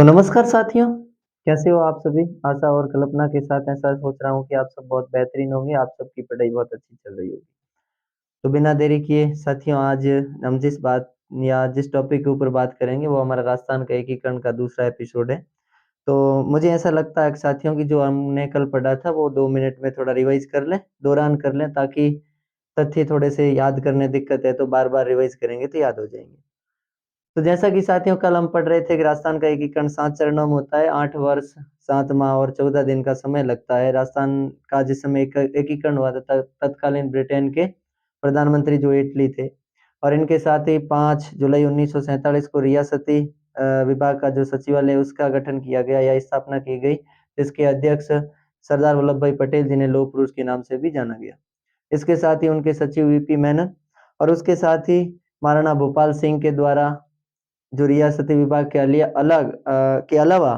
तो नमस्कार साथियों, कैसे हो आप सभी? आशा और कल्पना के साथ ऐसा सोच रहा हूँ कि आप सब बहुत बेहतरीन होंगे, आप सबकी पढ़ाई बहुत अच्छी चल रही होगी। तो बिना देरी किए साथियों आज हम जिस बात या जिस टॉपिक के ऊपर बात करेंगे वो हमारा राजस्थान का एकीकरण का दूसरा एपिसोड है। तो मुझे ऐसा लगता है कि साथियों कि जो हमने कल पढ़ा था वो 2 मिनट में थोड़ा रिवाइज़ कर लें, दौरान कर लें ताकि तथ्य थोड़े से याद करने दिक्कत है तो बार-बार रिवाइज़ करेंगे तो याद हो जाएँगे। तो जैसा कि साथियों कल हम पढ़ रहे थे कि राजस्थान का एकीकरण 7 चरणों में होता है, 8 वर्ष, 7 माह और 14 दिन का समय लगता है। राजस्थान का जिस समय एकीकरण हुआ था तत्कालीन ब्रिटेन के प्रधानमंत्री जो एटली थे और इनके साथ ही 5 जुलाई 1947 को रियासती विभाग का जो सचिवालय है उसका गठन किया गया या स्थापना की गई, जिसके अध्यक्ष सरदार वल्लभ भाई पटेल जिन्हें लौह पुरुष के नाम से भी जाना गया। इसके साथ ही उनके सचिव वीपी मेनन और उसके साथ ही महाराणा भूपाल सिंह के द्वारा जो रियासती विभाग के लिए के अलावा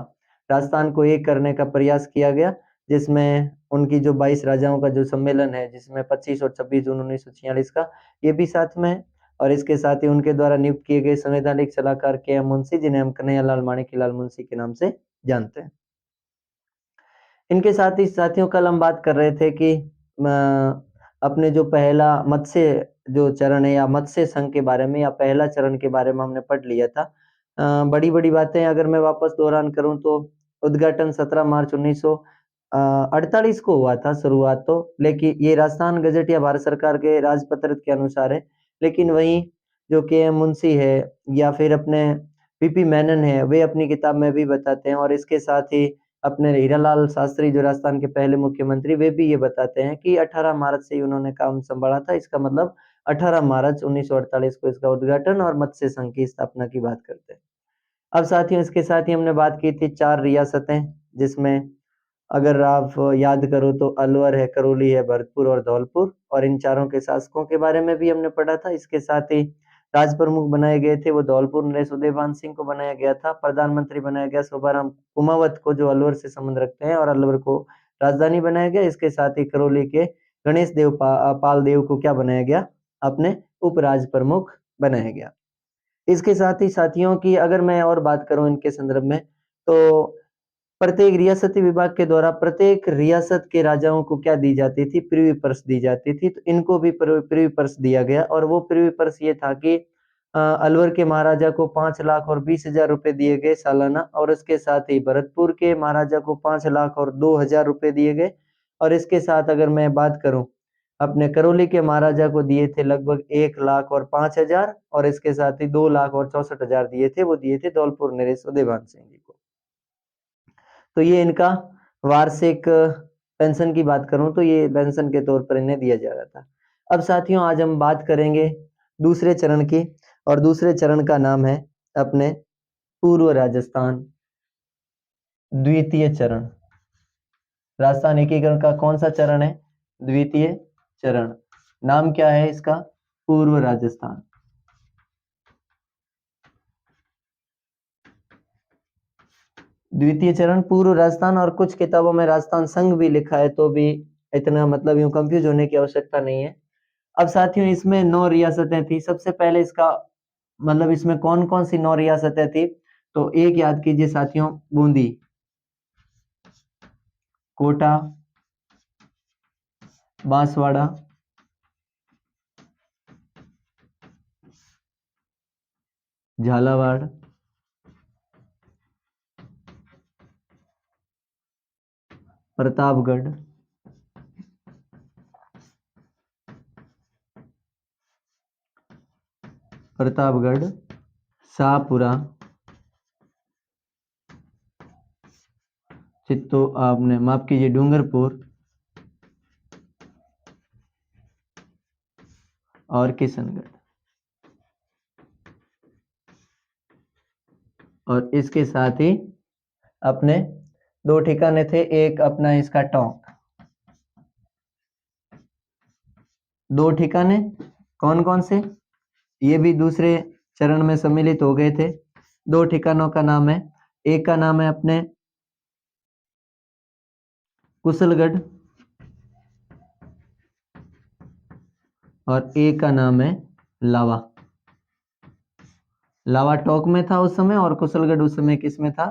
राजस्थान को एक करने का प्रयास किया गया, जिसमें उनकी जो 22 राजाओं का जो सम्मेलन है, जिसमें 25 और 26 जून 1946 का, ये भी साथ में है और इसके साथ ही उनके द्वारा नियुक्त किए गए संवैधानिक सलाहकार के एम मुंशी, जिन्हें हम कन्हैयालाल माणिक्यलाल मुंशी के नाम से जानते हैं। इनके साथ ही साथियों कल हम बात कर रहे थे कि अपने जो पहला मत्स्य जो चरण है या मत्स्य संघ के बारे में या पहला चरण के बारे में हमने पढ़ लिया था। बड़ी-बड़ी बातें अगर मैं वापस दोहरान करूँ तो उद्घाटन 17 मार्च 1948 को हुआ था शुरुआत तो, लेकिन ये राजस्थान गज़ट या भारत सरकार के राजपत्र के अनुसार है। लेकिन वहीं जो के एम मुंशी है या फिर अपने पीपी मेनन है, वे अपनी किताब में भी बताते हैं और इसके साथ ही अपने हीरालाल शास्त्री जो राजस्थान के पहले मुख्यमंत्री वे भी ये बताते हैं कि 18 मार्च से ही उन्होंने काम संभाला था। इसका मतलब 18 मार्च 1948 को इसका उद्घाटन और मत्स्य संघ की स्थापना की बात करते हैं। अब साथियों इसके साथ ही हमने बात की थी 4 रियासतें जिसमें अगर आप याद करो तो अलवर है, करौली है, भरतपुर और धौलपुर और इन चारों के शासकों के बारे में भी हमने पढ़ा था। इसके साथ ही राज प्रमुख बनाए गए थे वो धौलपुर नरेश उदयभान सिंह को बनाया गया था। प्रधानमंत्री बनाया गया शोभाराम कुमावत को जो अलवर से संबंध रखते हैं और अलवर को राजधानी बनाया गया। इसके साथ ही करौली के गणेश देव पाल देव को क्या बनाया गया? अपने उपराज प्रमुख बनाया गया। इसके साथ ही साथियों की अगर मैं और बात करूँ इनके संदर्भ में तो प्रत्येक रियासती विभाग के द्वारा प्रत्येक रियासत के राजाओं को क्या दी जाती थी? प्रिवी पर्स दी जाती थी। तो इनको भी प्रिवी पर्स दिया गया और वो प्रिवी पर्स ये था कि अलवर के महाराजा को 5 लाख और 20,000 रुपए दिए गए सालाना और इसके साथ ही भरतपुर के महाराजा को 5 लाख और 2,000 रुपए दिए गए और इसके साथ अगर मैं बात करूँ, अपने करौली के महाराजा को दिए थे लगभग 1 लाख और 5,000 और इसके साथ ही 2 लाख और 64,000 दिए थे, वो दिए थे धौलपुर नरेश उदयभान सिंह जी को। तो ये इनका वार्षिक पेंशन की बात करूँ तो ये पेंशन के तौर पर इन्हें दिया जा रहा था। अब साथियों आज हम बात करेंगे दूसरे चरण की और दूसरे चरण का नाम है अपने पूर्व राजस्थान द्वितीय चरण। राजस्थान एकीकरण का कौन सा चरण है? द्वितीय चरण। नाम क्या है इसका? पूर्व राजस्थान। द्वितीय चरण पूर्व राजस्थान और कुछ किताबों में राजस्थान संघ भी लिखा है तो भी इतना मतलब यूं कंफ्यूज होने की आवश्यकता नहीं है। अब साथियों इसमें 9 रियासतें थी। सबसे पहले इसका मतलब इसमें कौन-कौन सी 9 रियासतें थी? तो एक याद कीजिए साथियों बूंदी, कोटा, बांसवाड़ा, झालावाड़, प्रतापगढ़, प्रतापगढ़, शाहपुरा, आपने माफ कीजिए डूंगरपुर और किशनगढ़। और इसके साथ ही अपने 2 ठिकाने थे, एक अपना इसका टोंक। 2 ठिकाने कौन-कौन से? ये भी दूसरे चरण में सम्मिलित हो गए थे। 2 ठिकानों का नाम है, एक का नाम है अपने कुशलगढ़ और एक का नाम है लावा। लावा टोंक में था उस समय और कुशलगढ़ उस समय किस में था?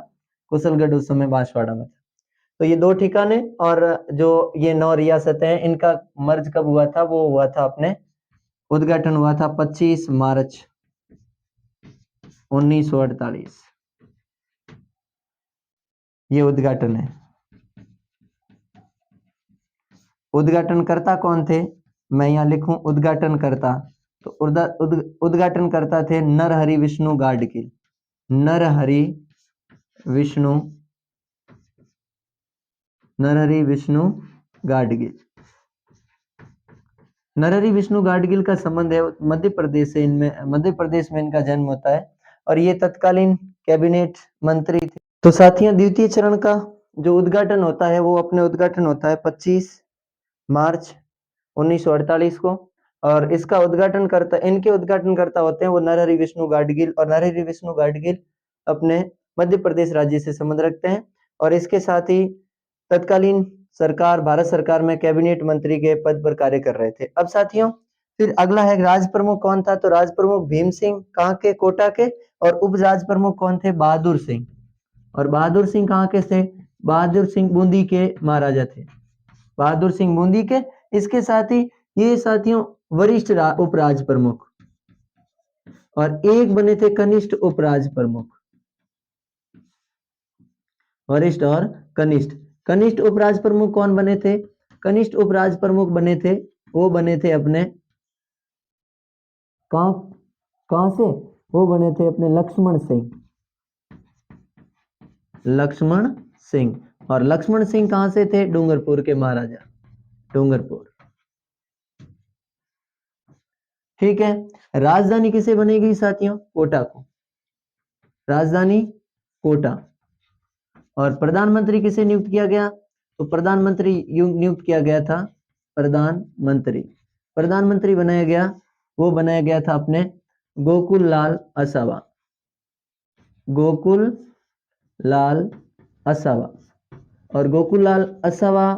कुशलगढ़ उस समय बांसवाड़ा में था। तो ये 2 ठिकाने और जो ये 9 रियासतें हैं इनका मर्ज कब हुआ था, वो हुआ था अपने उद्घाटन हुआ था 25 मार्च 1948। ये उद्घाटन है। उद्घाटनकर्ता कौन थे, मैं यहाँ लिखूं उद्घाटनकर्ता, तो उद्घाटनकर्ता थे नरहरि विष्णु गाडगिल। नरहरि विष्णु गाडगिल। नरहरि विष्णु गाडगिल का संबंध है मध्य प्रदेश से, इनमें मध्य प्रदेश में इनका जन्म होता है और ये तत्कालीन कैबिनेट मंत्री थे। तो साथियों द्वितीय चरण का जो उद्घाटन होता है वो अपने उद्घाटन होता है 25 मार्च 1948 को, और इसका उद्घाटन करता, इनके उद्घाटन करता होते हैं वो नरहरि विष्णु गाडगिल, और नरहरि विष्णु गाडगिल अपने मध्य प्रदेश राज्य से संबंध रखते हैं और इसके साथ ही तत्कालीन सरकार, भारत सरकार में कैबिनेट मंत्री के पद पर कार्य कर रहे थे। अब साथियों फिर अगला है राज प्रमुख कौन था, तो राज प्रमुख भीम सिंह कहाँ के, कोटा के, और उप राज प्रमुख कौन थे, बहादुर सिंह। और बहादुर सिंह कहाँ के थे, बहादुर सिंह बूंदी के महाराजा थे, बहादुर सिंह बूंदी के। इसके साथ ही ये साथियों वरिष्ठ उपराज प्रमुख, और एक बने थे कनिष्ठ उपराज प्रमुख, वरिष्ठ और कनिष्ठ। कनिष्ठ उपराज प्रमुख कौन बने थे, कनिष्ठ उपराज प्रमुख बने थे, वो बने थे अपने कहां से, वो बने थे अपने लक्ष्मण सिंह, लक्ष्मण सिंह। और लक्ष्मण सिंह कहां से थे, डूंगरपुर के महाराजा, डूंगरपुर। ठीक है, राजधानी किसे बनेगी साथियों, कोटा को, राजधानी कोटा। और प्रधानमंत्री किसे नियुक्त किया गया, तो प्रधानमंत्री नियुक्त किया गया था, प्रधानमंत्री, प्रधानमंत्री बनाया गया, वो बनाया गया था अपने गोकुल लाल असावा, गोकुल लाल असावा। और गोकुल लाल असावा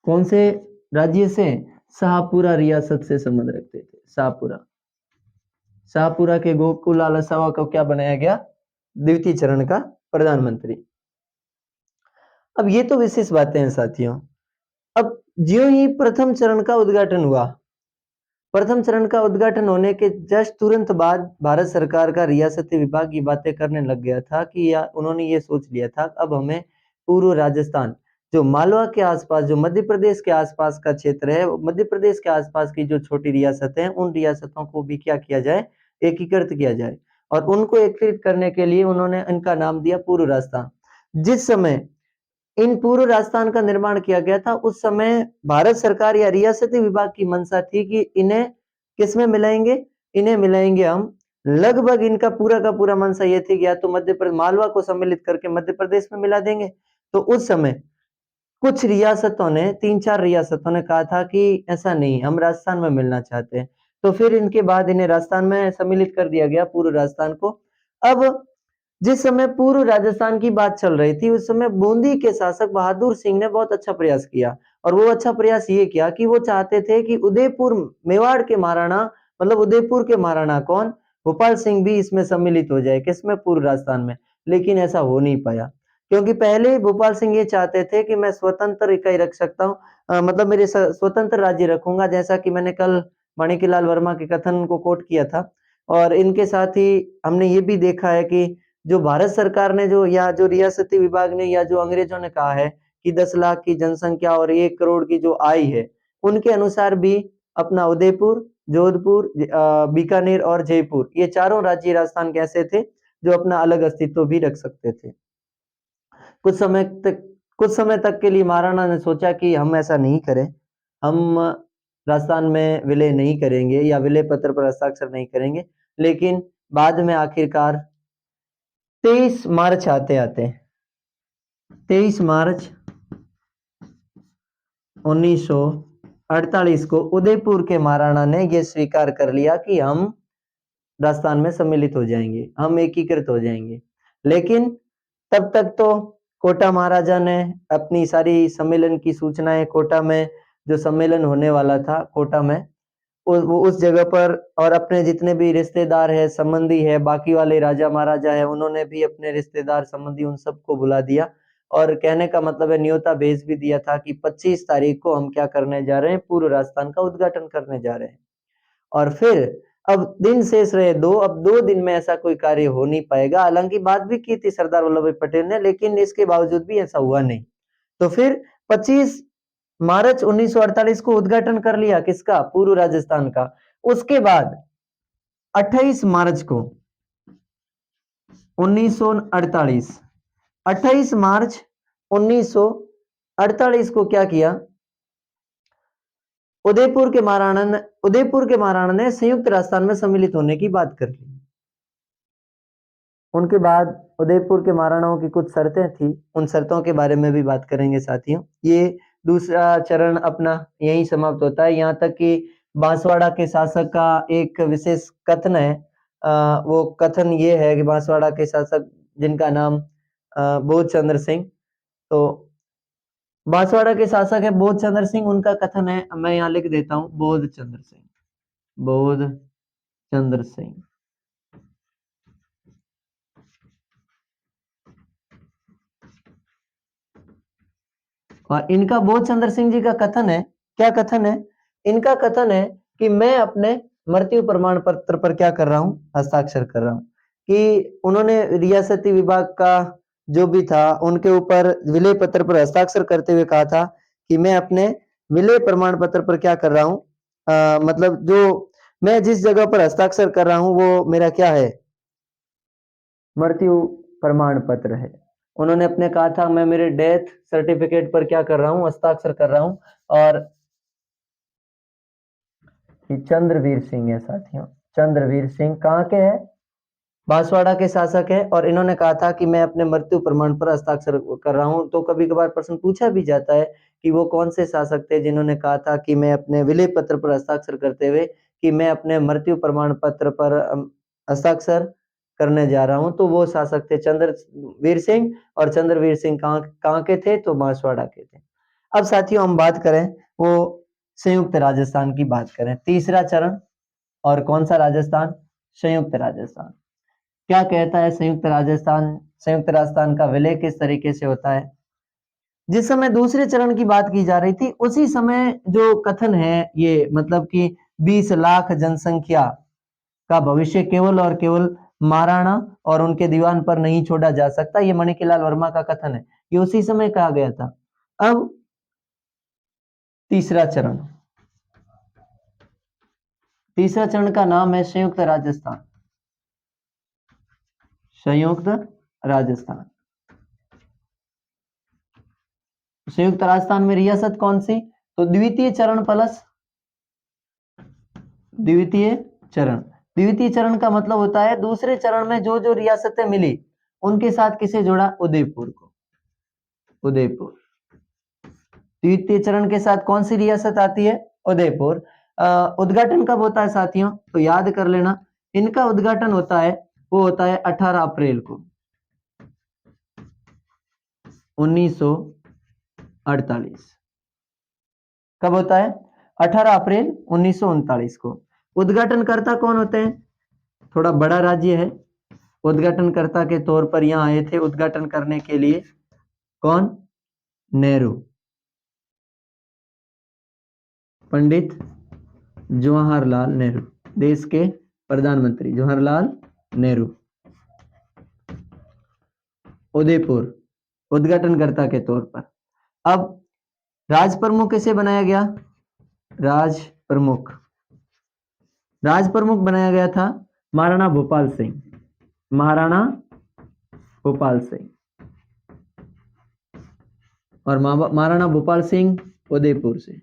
कौन से राज्य से, शाहपुरा रियासत से संबंध रखते थे, शाहपुरा, शाहपुरा के गोकुल लाल असावा को क्या बनाया गया, द्वितीय चरण का प्रधानमंत्री। अब ये तो विशेष बातें हैं साथियों। अब ज्यों ही प्रथम चरण का उद्घाटन हुआ, प्रथम चरण का उद्घाटन होने के जस्ट तुरंत बाद भारत सरकार का रियासती विभाग ये बातें करने लग गया था कि उन्होंने ये सोच लिया था अब हमें पूर्व राजस्थान, जो मालवा के आसपास, जो मध्य प्रदेश के आसपास का क्षेत्र है, मध्य प्रदेश के आसपास की जो छोटी रियासतें हैं उन रियासतों को भी क्या किया जाए, एकीकृत किया जाए। और उनको एकीकृत करने के लिए उन्होंने इनका नाम दिया पूर्व राजस्थान। जिस समय इन पूर्व राजस्थान का निर्माण किया गया था उस समय भारत सरकार या रियासती विभाग की मंशा थी कि इन्हें किसमें मिलाएंगे, इन्हें मिलाएंगे हम, लगभग इनका पूरा का पूरा मंशा ये थी कि या तो मध्य प्रदेश, मालवा को सम्मिलित करके मध्य प्रदेश में मिला देंगे। तो उस समय कुछ रियासतों ने, 3-4 रियासतों ने कहा था कि ऐसा नहीं, हम राजस्थान में मिलना चाहते हैं। तो फिर इनके बाद इन्हें राजस्थान में सम्मिलित कर दिया गया, पूर्व राजस्थान को। अब जिस समय पूर्व राजस्थान की बात चल रही थी उस समय बूंदी के शासक बहादुर सिंह ने बहुत अच्छा प्रयास किया, और वो अच्छा प्रयास ये किया कि वो चाहते थे कि उदयपुर, मेवाड़ के महाराणा, मतलब उदयपुर के महाराणा कौन, भोपाल सिंह भी इसमें सम्मिलित हो जाए, किसमें, पूर्व राजस्थान में। लेकिन ऐसा हो नहीं पाया, क्योंकि पहले भोपाल सिंह ये चाहते थे कि मैं स्वतंत्र इकाई रख सकता हूँ, मतलब मेरे स्वतंत्र राज्य रखूंगा, जैसा कि मैंने कल माणिक्यलाल वर्मा के कथन को कोट किया था। और इनके साथ ही हमने ये भी देखा है कि जो भारत सरकार ने जो, या जो रियासती विभाग ने, या जो अंग्रेजों ने कहा है कि 10 लाख की जनसंख्या और 1 करोड़ की जो आय है, उनके अनुसार भी अपना उदयपुर, जोधपुर, बीकानेर और जयपुर, ये चारों राज्य राजस्थान के ऐसे थे जो अपना अलग अस्तित्व भी रख सकते थे। कुछ समय तक के लिए महाराणा ने सोचा कि हम ऐसा नहीं करें, हम राजस्थान में विलय नहीं करेंगे या विलय पत्र पर हस्ताक्षर नहीं करेंगे। लेकिन बाद में आखिरकार 23 मार्च आते आते 23 मार्च 1948 को उदयपुर के महाराणा ने यह स्वीकार कर लिया कि हम राजस्थान में सम्मिलित हो जाएंगे, हम एकीकृत हो जाएंगे। लेकिन तब तक तो कोटा महाराजा ने अपनी सारी सम्मेलन की सूचनाएं, कोटा में जो सम्मेलन होने वाला था कोटा में, वो उस जगह पर, और अपने जितने भी रिश्तेदार है, संबंधी है, बाकी वाले राजा महाराजा है, उन्होंने भी अपने रिश्तेदार संबंधी उन सबको बुला दिया। और कहने का मतलब है न्योता भेज भी दिया था कि 25 तारीख को हम क्या करने जा रहे हैं, पूर्व राजस्थान का उद्घाटन करने जा रहे हैं। और फिर अब दिन शेष रहे 2, अब 2 दिन में ऐसा कोई कार्य हो नहीं पाएगा। हालांकि बात भी की थी सरदार वल्लभ भाई पटेल ने, लेकिन इसके बावजूद भी ऐसा हुआ नहीं। तो फिर 25 मार्च 1948 को उद्घाटन कर लिया किसका, पूर्व राजस्थान का। उसके बाद 28 मार्च को 1948, 28 मार्च 1948 को क्या किया, उदयपुर के महाराणा ने संयुक्त राजस्थान में सम्मिलित होने की बात कर ली। उनके बाद उदयपुर के महाराणाओं की कुछ शर्तें थी, उन शर्तों के बारे में भी बात करेंगे साथियों। ये दूसरा चरण अपना यही समाप्त होता है, यहाँ तक कि बांसवाड़ा के शासक का एक विशेष कथन है। वो कथन ये है कि बांसवाड़ा के शासक जिनका नाम बोध चंद्र सिंह, तो बांसवाड़ा के शासक है बोध चंद्र सिंह, उनका कथन है, मैं यहाँ लिख देता हूँ, बोध चंद्र सिंह, बोध चंद्र सिंह। और इनका बोध चंद्र सिंह जी का कथन है, क्या कथन है, इनका कथन है कि मैं अपने मृत्यु प्रमाण पत्र पर क्या कर रहा हूं, हस्ताक्षर कर रहा हूं। कि उन्होंने रियासती विभाग का जो भी था उनके ऊपर विलय पत्र पर हस्ताक्षर करते हुए कहा था कि मैं अपने विलय प्रमाण पत्र पर क्या कर रहा हूं, मतलब जो मैं जिस जगह पर हस्ताक्षर कर रहा हूं वो मेरा क्या है, मृत्यु प्रमाण पत्र है। उन्होंने अपने कहा था मैं मेरे डेथ सर्टिफिकेट पर क्या कर रहा हूं, हस्ताक्षर कर रहा हूं। और चंद्रवीर सिंह है साथियों, चंद्रवीर सिंह कहाँ के हैं, बांसवाड़ा के शासक है। और इन्होंने कहा था कि मैं अपने मृत्यु प्रमाण पर हस्ताक्षर कर रहा हूं। तो कभी कभार प्रश्न पूछा भी जाता है कि वो कौन से शासक थे जिन्होंने कहा था कि मैं अपने विलय पत्र पर हस्ताक्षर करते हुए कि मैं अपने मृत्यु प्रमाण पत्र पर हस्ताक्षर करने जा रहा हूं। तो वो शासक थे चंद्रवीर सिंह, और चंद्रवीर सिंह कहाँ के थे, तो बांसवाड़ा के थे। अब साथियों हम बात करें वो संयुक्त राजस्थान की बात करें, तीसरा चरण, और कौन सा राजस्थान, संयुक्त राजस्थान। क्या कहता है संयुक्त राजस्थान, संयुक्त राजस्थान का विलय किस तरीके से होता है। जिस समय दूसरे चरण की बात की जा रही थी उसी समय जो कथन है ये, मतलब कि 20 लाख जनसंख्या का भविष्य केवल और केवल महाराणा और उनके दीवान पर नहीं छोड़ा जा सकता, ये माणिक्यलाल वर्मा का कथन है, ये उसी समय कहा गया था। अब तीसरा चरण, तीसरा चरण का नाम है संयुक्त राजस्थान, संयुक्त राजस्थान। संयुक्त राजस्थान में रियासत कौन सी, तो द्वितीय चरण प्लस द्वितीय चरण। द्वितीय चरण का मतलब होता है दूसरे चरण में जो जो रियासतें मिली उनके साथ किसे जोड़ा, उदयपुर को, उदयपुर। द्वितीय चरण के साथ कौन सी रियासत आती है, उदयपुर। उद्घाटन कब होता है साथियों, तो याद कर लेना, इनका उद्घाटन होता है वो होता है 18 अप्रैल को 1948। कब होता है, 18 अप्रैल 1939 को। उद्घाटनकर्ता कौन होते हैं, थोड़ा बड़ा राज्य है, उद्घाटनकर्ता के तौर पर यहां आए थे उद्घाटन करने के लिए कौन, नेहरू, पंडित जवाहरलाल नेहरू, देश के प्रधानमंत्री जवाहरलाल नेहरू। उदयपुर उद्घाटनकर्ता के तौर पर। अब राज प्रमुख किसे बनाया गया, राज प्रमुख, राज प्रमुख बनाया गया था महाराणा भोपाल सिंह, महाराणा भोपाल सिंह। और महाराणा भोपाल सिंह उदयपुर से।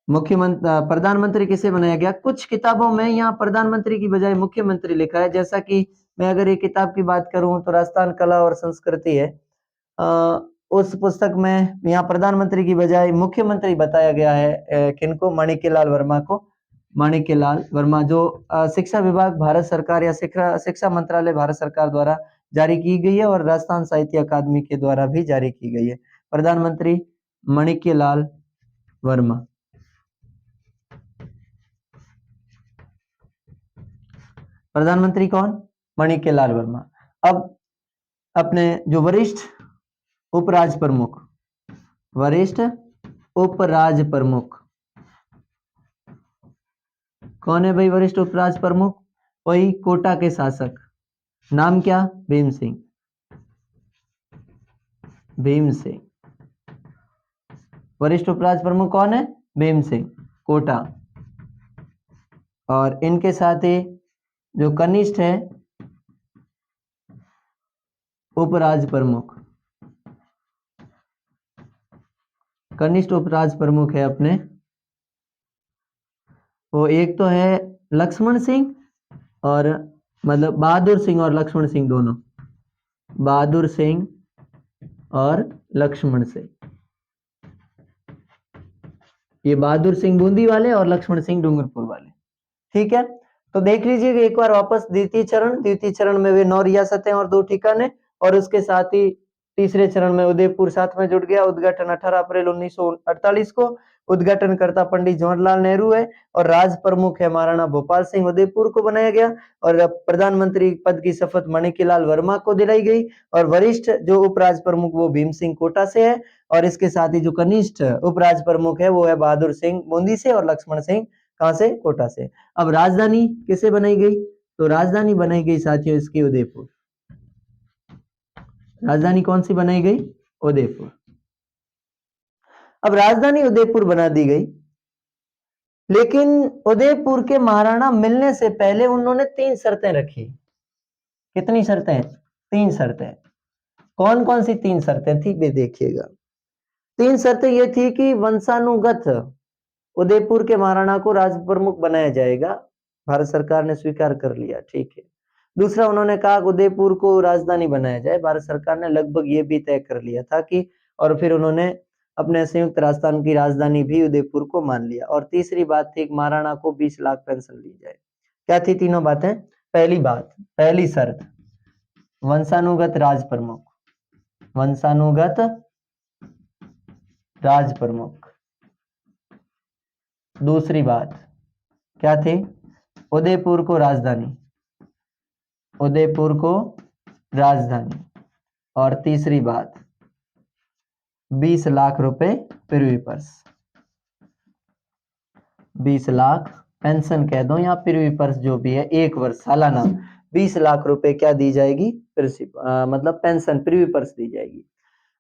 मुख्यमंत्री प्रधानमंत्री किसे बनाया गया, कुछ किताबों में यहाँ प्रधानमंत्री की बजाय मुख्यमंत्री लिखा है, जैसा कि मैं अगर एक किताब की बात करूं तो राजस्थान कला और संस्कृति है, उस पुस्तक में यहाँ प्रधानमंत्री की बजाय मुख्यमंत्री बताया गया है, किनको, माणिक्यलाल वर्मा को, माणिक्यलाल वर्मा, जो शिक्षा विभाग भारत सरकार या शिक्षा मंत्रालय भारत सरकार द्वारा जारी की गई है और राजस्थान साहित्य अकादमी के द्वारा भी जारी की गई है। प्रधानमंत्री माणिक्यलाल वर्मा। प्रधानमंत्री कौन? माणिक्यलाल वर्मा। अब अपने जो वरिष्ठ उपराज प्रमुख, वरिष्ठ उपराज प्रमुख कौन है भाई? वरिष्ठ उपराज प्रमुख वही कोटा के शासक, नाम क्या? भीम सिंह। भीम सिंह वरिष्ठ उपराज प्रमुख कौन है? भीम सिंह, कोटा। और इनके साथ ही जो कनिष्ठ है उपराज प्रमुख, कनिष्ठ उपराज प्रमुख है अपने, वो एक तो है लक्ष्मण सिंह, और मतलब बहादुर सिंह और लक्ष्मण सिंह दोनों, बहादुर सिंह और लक्ष्मण सिंह। ये बहादुर सिंह बूंदी वाले और लक्ष्मण सिंह डूंगरपुर वाले। ठीक है, तो देख लीजिए कि एक बार वापस द्वितीय चरण में वे 9 रियासतें और 2 ठिकाने, और उसके साथ ही तीसरे चरण में उदयपुर साथ में जुड़ गया। उद्घाटन 18 अप्रैल 1948 को, उद्घाटनकर्ता पंडित जवाहरलाल नेहरू है, और राज प्रमुख है महाराणा भोपाल सिंह, उदयपुर को बनाया गया, और प्रधानमंत्री पद की शपथ माणिक्यलाल वर्मा को दिलाई गई, और वरिष्ठ जो उपराज प्रमुख वो भीम सिंह कोटा से है, और इसके साथ ही जो कनिष्ठ उपराज प्रमुख है वो है बहादुर सिंह बूंदी से, और लक्ष्मण सिंह कहां से? कोटा से। अब राजधानी किसे बनाई गई? तो राजधानी बनाई गई साथियों इसकी उदयपुर। राजधानी कौन सी बनाई गई? उदयपुर। अब राजधानी उदयपुर बना दी गई, लेकिन उदयपुर के महाराणा मिलने से पहले उन्होंने 3 शर्तें रखी। कितनी शर्तें? 3 शर्तें। कौन कौन सी 3 शर्तें थी वे देखिएगा। 3 शर्तें ये थी कि वंशानुगत उदयपुर के महाराणा को राज प्रमुख बनाया जाएगा, भारत सरकार ने स्वीकार कर लिया, ठीक है। दूसरा, उन्होंने कहा उदयपुर को राजधानी बनाया जाए, भारत सरकार ने लगभग ये भी तय कर लिया था कि, और फिर उन्होंने अपने संयुक्त राजस्थान की राजधानी भी उदयपुर को मान लिया। और तीसरी बात थी महाराणा को 20 लाख पेंशन दी जाए। क्या थी तीनों बातें? पहली बात, पहली शर्त, वंशानुगत राज प्रमुख, वंशानुगत राज प्रमुख। दूसरी बात क्या थी? उदयपुर को राजधानी, उदयपुर को राजधानी। और तीसरी बात 20 लाख रुपए पृथ्वी पर्स, 20 लाख पेंशन कह दो या पृथ्वी पर्स जो भी है, 1 वर्ष सालाना 20 लाख रुपए क्या दी जाएगी? मतलब पेंशन पृथ्वी पर्स दी जाएगी।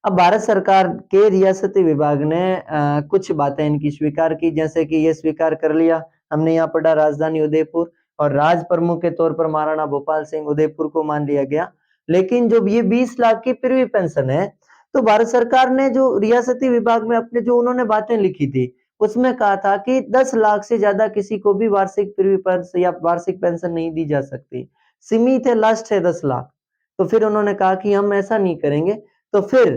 अब भारत सरकार के रियासती विभाग ने कुछ बातें इनकी स्वीकार की, जैसे कि ये स्वीकार कर लिया, हमने यहाँ पढ़ा राजधानी उदयपुर, और राज प्रमुख के तौर पर महाराणा भोपाल सिंह उदयपुर को मान लिया गया। लेकिन जो ये 20 लाख की पृथ्वी पेंशन है, तो भारत सरकार ने जो रियासती विभाग में अपने जो उन्होंने बातें लिखी थी, उसमें कहा था कि 10 लाख से ज्यादा किसी को भी वार्षिक पृथ्वी पेंशन या वार्षिक पेंशन नहीं दी जा सकती, सीमित है, लास्ट है 10 लाख। तो फिर उन्होंने कहा कि हम ऐसा नहीं करेंगे। तो फिर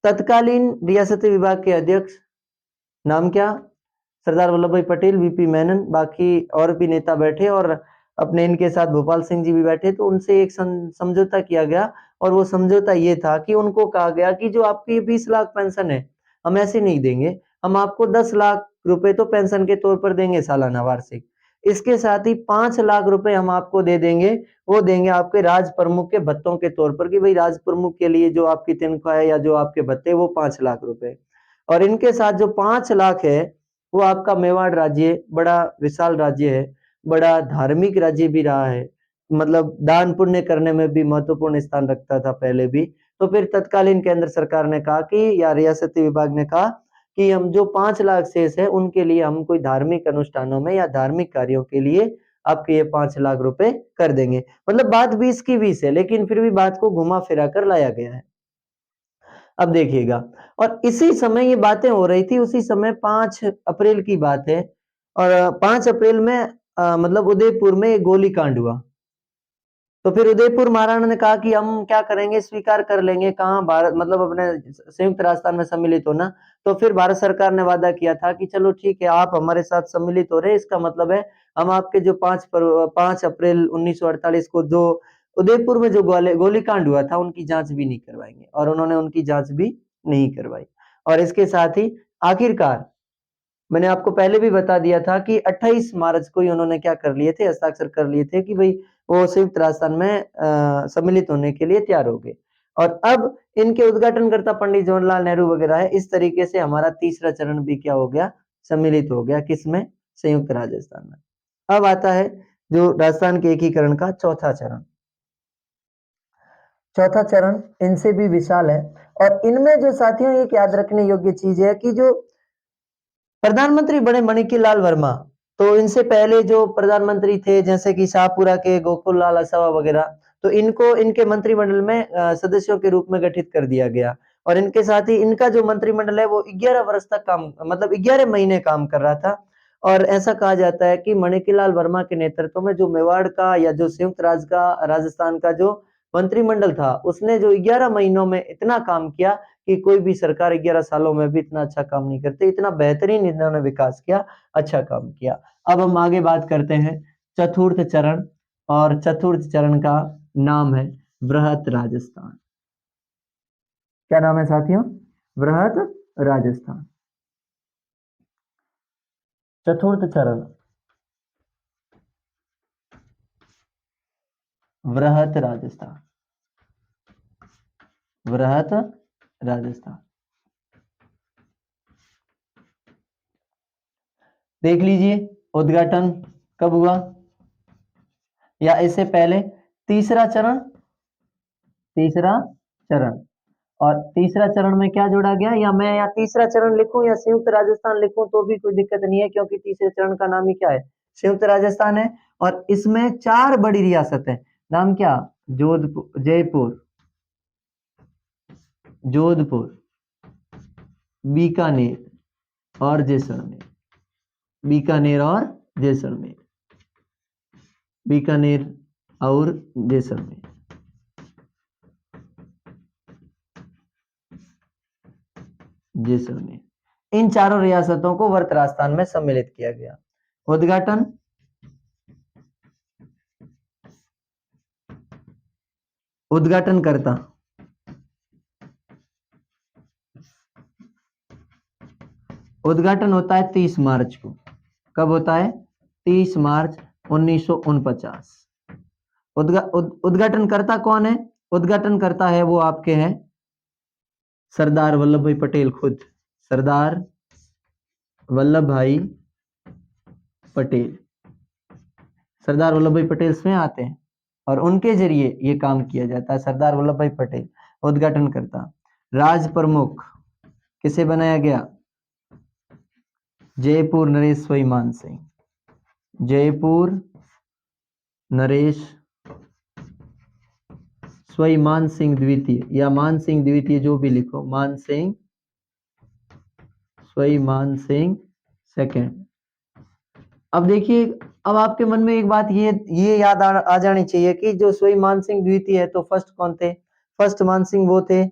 तत्कालीन रियासती विभाग के अध्यक्ष, नाम क्या? सरदार वल्लभ भाई पटेल, वीपी मेनन, बाकी और भी नेता बैठे, और अपने इनके साथ भोपाल सिंह जी भी बैठे। तो उनसे एक समझौता किया गया, और वो समझौता ये था कि उनको कहा गया कि जो आपकी 20 लाख पेंशन है, हम ऐसे नहीं देंगे, हम आपको 10 लाख रुपए तो पेंशन के तौर पर देंगे सालाना वार्षिक। इसके साथ ही 5 लाख रुपए हम आपको दे देंगे, वो देंगे आपके राज प्रमुख के भत्तों के तौर पर, कि भाई राज प्रमुख के लिए जो आपकी तनख्वाह है या जो आपके भत्ते, वो 5 लाख रुपए। और इनके साथ जो 5 लाख है वो आपका मेवाड़ राज्य, बड़ा विशाल राज्य है, बड़ा धार्मिक राज्य भी रहा है, मतलब दान पुण्य करने में भी महत्वपूर्ण स्थान रखता था पहले भी। तो फिर तत्कालीन केंद्र सरकार ने कहा कि, या रियासती विभाग ने कहा कि हम जो 5 लाख शेष है उनके लिए हम कोई धार्मिक अनुष्ठानों में या धार्मिक कार्यों के लिए आपके ये 5 लाख रुपए कर देंगे। मतलब बात 20 की 20 है, लेकिन फिर भी बात को घुमा फिरा कर लाया गया है। अब देखिएगा, और इसी समय ये बातें हो रही थी, उसी समय 5 अप्रैल की बात है, और 5 अप्रैल में मतलब उदयपुर में एक गोलीकांड हुआ। तो फिर उदयपुर महाराणा ने कहा कि हम क्या करेंगे, स्वीकार कर लेंगे, कहाँ भारत, मतलब अपने संयुक्त राजस्थान में सम्मिलित होना। तो फिर भारत सरकार ने वादा किया था कि चलो ठीक है, आप हमारे साथ सम्मिलित हो रहे हैं, इसका मतलब है हम आपके जो 5 अप्रैल 1948 को जो उदयपुर में जो गोलीकांड हुआ था उनकी जांच भी नहीं करवाएंगे, और उन्होंने उनकी जांच भी नहीं करवाई। और इसके साथ ही आखिरकार मैंने आपको पहले भी बता दिया था कि 28 मार्च को ही उन्होंने क्या कर लिए थे, हस्ताक्षर कर लिए थे कि भाई वो संयुक्त राजस्थान में सम्मिलित होने के लिए तैयार हो गए। और अब इनके उद्घाटनकर्ता पंडित जवाहरलाल नेहरू वगैरह है। इस तरीके से हमारा तीसरा चरण भी क्या हो गया, सम्मिलित हो गया, किसमें, संयुक्त राजस्थान में। अब आता है जो राजस्थान के एकीकरण का चौथा चरण। चौथा चरण इनसे भी विशाल है, और इनमें जो साथियों एक याद रखने योग्य चीज है कि जो प्रधानमंत्री बने मणिकी लाल वर्मा, तो इनसे पहले जो प्रधानमंत्री थे जैसे कि शाहपुरा के गोकुल लाल असावा वगैरह, तो इनको इनके मंत्रिमंडल में सदस्यों के रूप में गठित कर दिया गया। और इनके साथ ही इनका जो मंत्रिमंडल है वो 11 वर्ष तक काम, मतलब 11 महीने काम कर रहा था। और ऐसा कहा जाता है कि मणिकी लाल वर्मा के नेतृत्व में जो मेवाड़ का या जो संयुक्त राज्य का राजस्थान का जो मंत्रिमंडल था, उसने जो 11 महीनों में इतना काम किया कि कोई भी सरकार 11 सालों में भी इतना अच्छा काम नहीं करती, इतना बेहतरीन इन्होंने विकास किया, अच्छा काम किया। अब हम आगे बात करते हैं चतुर्थ चरण, और चतुर्थ चरण का नाम है बृहत राजस्थान। क्या नाम है साथियों, बृहत राजस्थान। चतुर्थ चरण बृहत राजस्थान, बृहत राजस्थान। देख लीजिए उद्घाटन कब हुआ, या इससे पहले तीसरा चरण, तीसरा चरण। और तीसरा चरण में क्या जोड़ा गया, या मैं यहाँ तीसरा चरण लिखूं या संयुक्त राजस्थान लिखूं तो भी कोई दिक्कत नहीं है, क्योंकि तीसरे चरण का नाम ही क्या है, संयुक्त राजस्थान है। और इसमें 4 बड़ी रियासत है। नाम क्या, जोधपुर, जयपुर, जोधपुर, बीकानेर और जैसलमेर, बीकानेर और जैसलमेर, बीकानेर और जैसलमेर। जैसलमेर, इन चारों रियासतों को वर्त राजस्थान में सम्मिलित किया गया। उद्घाटन, उद्घाटनकर्ता, उद्घाटन होता है 30 मार्च को। कब होता है, 30 मार्च 1949। उद्घाटनकर्ता कौन है, उद्घाटनकर्ता है वो आपके हैं सरदार वल्लभ भाई पटेल खुद, सरदार वल्लभ भाई पटेल। सरदार वल्लभ भाई पटेल स्वयं आते हैं और उनके जरिए ये काम किया जाता है। सरदार वल्लभ भाई पटेल उद्घाटनकर्ता। राज प्रमुख किसे बनाया गया, जयपुर नरेश स्वई मान सिंह, जयपुर नरेश स्वई मान सिंह द्वितीय, या मान सिंह द्वितीय जो भी लिखो, मान सिंह स्वई मान सिंह सेकंड। अब देखिए, अब आपके मन में एक बात ये याद आ जानी चाहिए कि जो स्वई मान सिंह द्वितीय है तो फर्स्ट कौन थे, फर्स्ट मान सिंह वो थे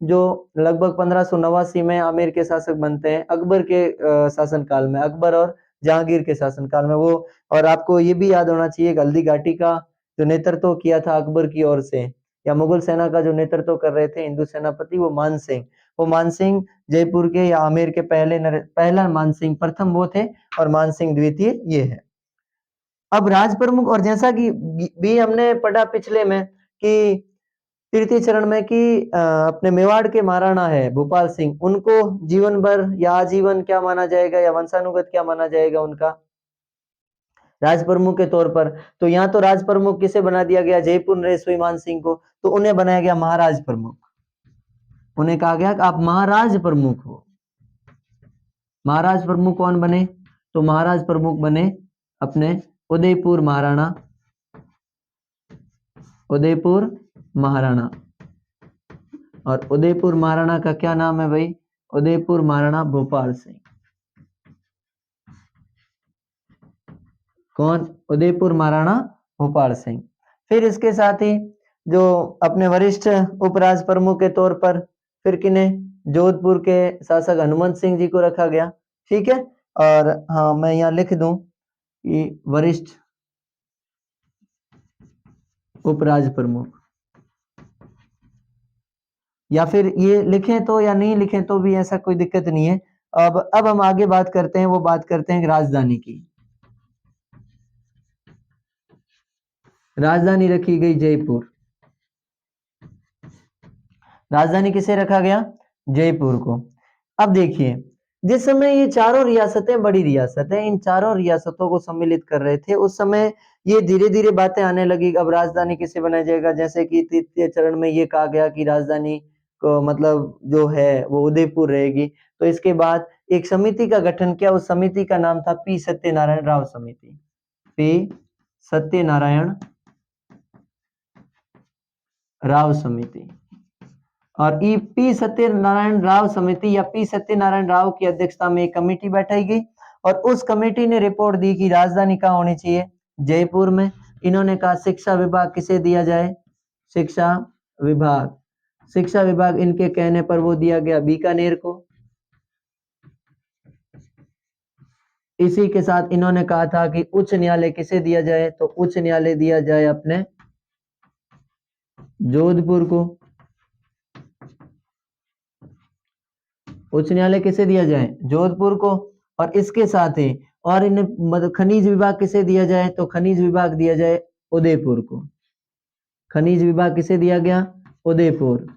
जो लगभग 1589 में आमेर के शासक बनते हैं, अकबर के शासनकाल में, अकबर और जहांगीर के शासनकाल में वो। और आपको ये भी याद होना चाहिए हल्दी घाटी का जो नेतृत्व किया था अकबर की ओर से, या मुगल सेना का जो नेतृत्व कर रहे थे हिंदू सेनापति, वो मान सिंह, वो मान सिंह जयपुर के या आमेर के पहला मान सिंह प्रथम वो थे, और मान सिंह द्वितीय ये है। अब राज प्रमुख, और जैसा कि भी हमने पढ़ा पिछले में कि तृतीय चरण में कि अपने मेवाड़ के महाराणा है भोपाल सिंह, उनको जीवन भर या आजीवन क्या माना जाएगा, या वंशानुगत क्या माना जाएगा उनका, राज प्रमुख के तौर पर। तो यहाँ तो राज प्रमुख किसे बना दिया गया, जयपुर नरेश मान सिंह को, तो उन्हें बनाया गया महाराज प्रमुख। उन्हें कहा गया कि आप महाराज प्रमुख हो। महाराज प्रमुख कौन बने, तो महाराज प्रमुख बने अपने उदयपुर महाराणा, उदयपुर महाराणा। और उदयपुर महाराणा का क्या नाम है भाई, उदयपुर महाराणा भोपाल सिंह। कौन, उदयपुर महाराणा भोपाल सिंह। फिर इसके साथ ही जो अपने वरिष्ठ उपराज प्रमुख के तौर पर फिर किन्हें, जोधपुर के शासक हनुमंत सिंह जी को रखा गया। ठीक है, और हाँ मैं यहाँ लिख दूं कि वरिष्ठ उपराज प्रमुख, या फिर ये लिखें तो या नहीं लिखें तो भी ऐसा कोई दिक्कत नहीं है, अब हम आगे बात करते हैं, वो बात करते हैं राजधानी की। राजधानी रखी गई जयपुर। राजधानी किसे रखा गया? जयपुर को। अब देखिए, जिस समय ये चारों रियासतें बड़ी रियासतें इन चारों रियासतों को सम्मिलित कर रहे थे, उस समय ये धीरे धीरे बातें आने लगी। अब राजधानी किसे बनाया जाएगा? जैसे कि तृतीय चरण में ये कहा गया कि राजधानी को मतलब जो है वो उदयपुर रहेगी। तो इसके बाद एक समिति का गठन किया, उस समिति का नाम था पी सत्यनारायण राव समिति। पी सत्यनारायण राव समिति। और ई पी सत्यनारायण राव समिति या पी सत्यनारायण राव की अध्यक्षता में एक कमेटी बैठाई गई और उस कमेटी ने रिपोर्ट दी कि राजधानी कहाँ होनी चाहिए? जयपुर में। इन्होंने कहा शिक्षा विभाग किसे दिया जाए? शिक्षा विभाग। शिक्षा विभाग इनके कहने पर वो दिया गया बीकानेर को। इसी के साथ इन्होंने कहा था कि उच्च न्यायालय किसे दिया जाए? तो उच्च न्यायालय दिया जाए अपने जोधपुर को। उच्च न्यायालय किसे दिया जाए? जोधपुर को। और इसके साथ ही और इन मतलब खनिज विभाग किसे दिया जाए? तो खनिज विभाग दिया जाए उदयपुर को। खनिज विभाग किसे दिया गया? उदयपुर।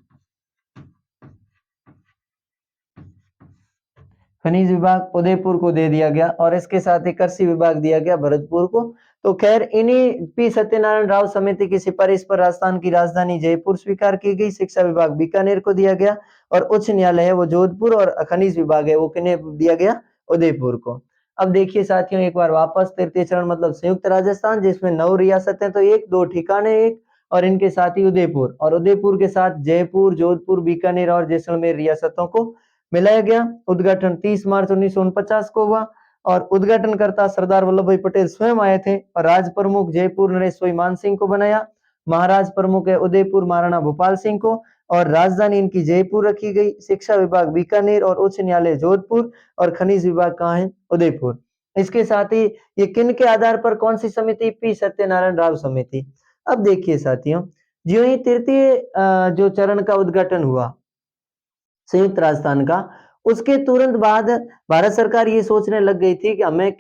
खनिज विभाग उदयपुर को दे दिया गया और इसके साथ ही कृषि विभाग दिया गया भरतपुर को। तो खैर इन्हीं पी सत्यनारायण राव समिति की सिफारिश पर राजस्थान की राजधानी जयपुर स्वीकार की गई, शिक्षा विभाग बीकानेर को दिया गया और उच्च न्यायालय है वो जोधपुर और खनिज विभाग है वो किन्हें दिया गया? उदयपुर को। अब देखिए साथियों, एक बार वापस तृतीय चरण मतलब संयुक्त राजस्थान, जिसमें 9 रियासतें, तो 1-2 ठिकाने एक और इनके साथ ही उदयपुर, और उदयपुर के साथ जयपुर, जोधपुर, बीकानेर और जैसलमेर रियासतों को मिलाया गया। उद्घाटन 30 मार्च 1949 को हुआ और उद्घाटनकर्ता सरदार वल्लभ भाई पटेल स्वयं आए थे और राज प्रमुख जयपुर नरेश मान सिंह को बनाया। महाराज प्रमुख है उदयपुर महाराणा भोपाल सिंह को और राजधानी इनकी जयपुर रखी गई। शिक्षा विभाग बीकानेर और उच्च न्यायालय जोधपुर और खनिज विभाग कहाँ है? उदयपुर। इसके साथ ही ये किन के आधार पर कौन सी समिति? पी सत्यनारायण राव समिति। अब देखिए साथियों, जो ही तृतीय जो चरण का उद्घाटन हुआ संयुक्त राजस्थान का, उसके तुरंत बाद भारत सरकार ये सोचने लग गई थी कि हमें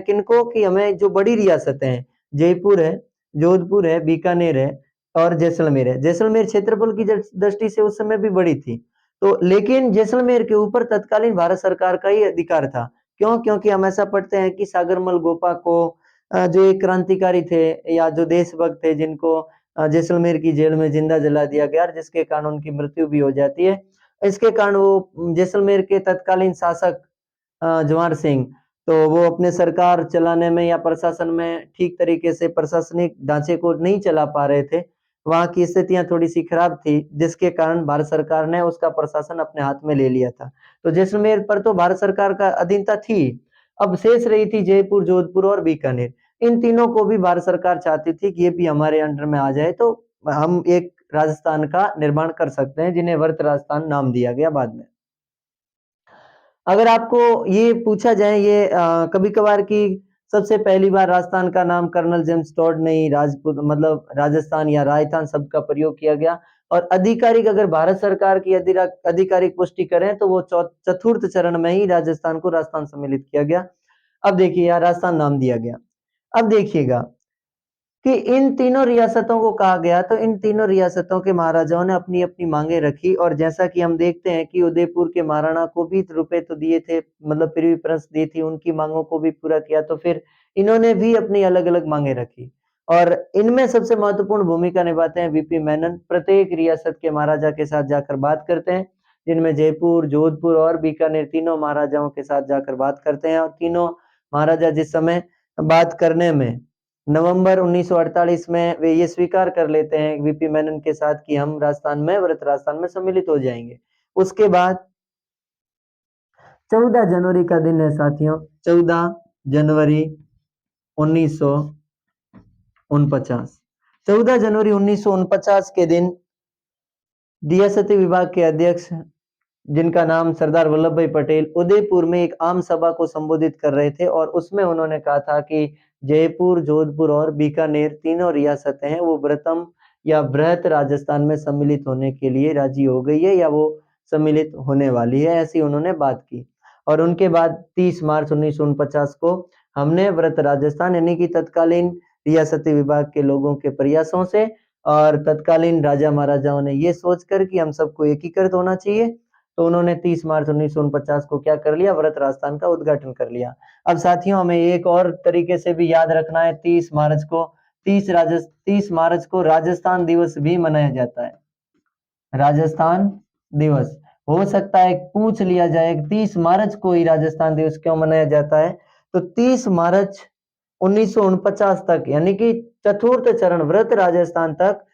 किनको कि हमें जो बड़ी रियासतें हैं, जयपुर है, जोधपुर है, बीकानेर है और जैसलमेर है। जैसलमेर क्षेत्रफल की दृष्टि से उस समय भी बड़ी थी। तो लेकिन जैसलमेर के ऊपर तत्कालीन भारत सरकार का ही अधिकार था। क्यों? क्योंकि हम ऐसा पढ़ते हैं कि सागरमल गोपा को जो एक क्रांतिकारी थे या जो देशभक्त थे जिनको जैसलमेर की जेल में जिंदा जला दिया गया, जिसके कारण उनकी मृत्यु भी हो जाती है। इसके कारण वो जैसलमेर के तत्कालीन शासक जवाहर सिंह, तो वो अपने सरकार चलाने में या प्रशासन में ठीक तरीके से प्रशासनिक ढांचे को नहीं चला पा रहे थे। वहां की स्थितियां थोड़ी सी खराब थी, जिसके कारण भारत सरकार ने उसका प्रशासन अपने हाथ में ले लिया था। तो जैसलमेर पर तो भारत सरकार का अधीनता थी। अब शेष रही थी जयपुर, जोधपुर और बीकानेर। इन तीनों को भी भारत सरकार चाहती थी कि ये भी हमारे अंडर में आ जाए, तो हम एक राजस्थान का निर्माण कर सकते हैं, जिन्हें वर्त राजस्थान नाम दिया गया बाद में। अगर आपको ये पूछा जाए ये कभी कभार की सबसे पहली बार राजस्थान का नाम कर्नल जेम्स टॉड ने ही राजपूत मतलब राजस्थान या राजस्थान शब्द का प्रयोग किया गया और आधिकारिक अगर भारत सरकार की आधिकारिक पुष्टि करें तो वो चतुर्थ चरण में ही राजस्थान को राजस्थान सम्मिलित किया गया। अब देखिए यहाँ राजस्थान नाम दिया गया। अब देखिएगा कि इन तीनों रियासतों को कहा गया, तो इन तीनों रियासतों के महाराजाओं ने अपनी अपनी मांगे रखी और जैसा कि हम देखते हैं कि उदयपुर के महाराणा को भी रुपए तो दिए थे, मतलब प्रिफरेंस दी थी, उनकी मांगों को भी पूरा किया, तो फिर इन्होंने भी अपनी अलग अलग मांगे रखी और इनमें सबसे महत्वपूर्ण भूमिका निभाते हैं वीपी मेनन। प्रत्येक रियासत के महाराजा के साथ जाकर बात करते हैं, जिनमें जयपुर, जोधपुर और बीकानेर तीनों महाराजाओं के साथ जाकर बात करते हैं और तीनों महाराजा जिस समय बात करने में नवंबर 1948 में वे ये स्वीकार कर लेते हैं वीपी मेनन के साथ कि हम राजस्थान में व्रत राजस्थान में सम्मिलित हो जाएंगे। उसके बाद 14 जनवरी का दिन है साथियों, 14 जनवरी 1949। 14 जनवरी 1949 के दिन रियासती विभाग के अध्यक्ष, जिनका नाम सरदार वल्लभ भाई पटेल, उदयपुर में एक आम सभा को संबोधित कर रहे थे और उसमें उन्होंने कहा था कि जयपुर, जोधपुर और बीकानेर तीनों रियासतें हैं वो बृहत्तम या बृहत राजस्थान में सम्मिलित होने के लिए राजी हो गई है या वो सम्मिलित होने वाली है, ऐसी उन्होंने बात की। और उनके बाद 30 मार्च 1949 को हमने व्रत राजस्थान यानी कि तत्कालीन रियासती विभाग के लोगों के प्रयासों से और तत्कालीन राजा महाराजाओं ने ये सोचकर कि हम सबको एकीकृत होना चाहिए, तो उन्होंने 30 मार्च 1949 को क्या कर लिया, व्रत राजस्थान का उद्घाटन कर लिया। अब साथियों हमें एक और तरीके से भी याद रखना है, 30 मार्च को राजस्थान दिवस भी मनाया जाता है। राजस्थान दिवस हो सकता है पूछ लिया जाए 30 मार्च को ही राजस्थान दिवस क्यों मनाया जाता है, तो 30 मार्च 1949 तक यानी कि चतुर्थ चरण व्रत राजस्थान तक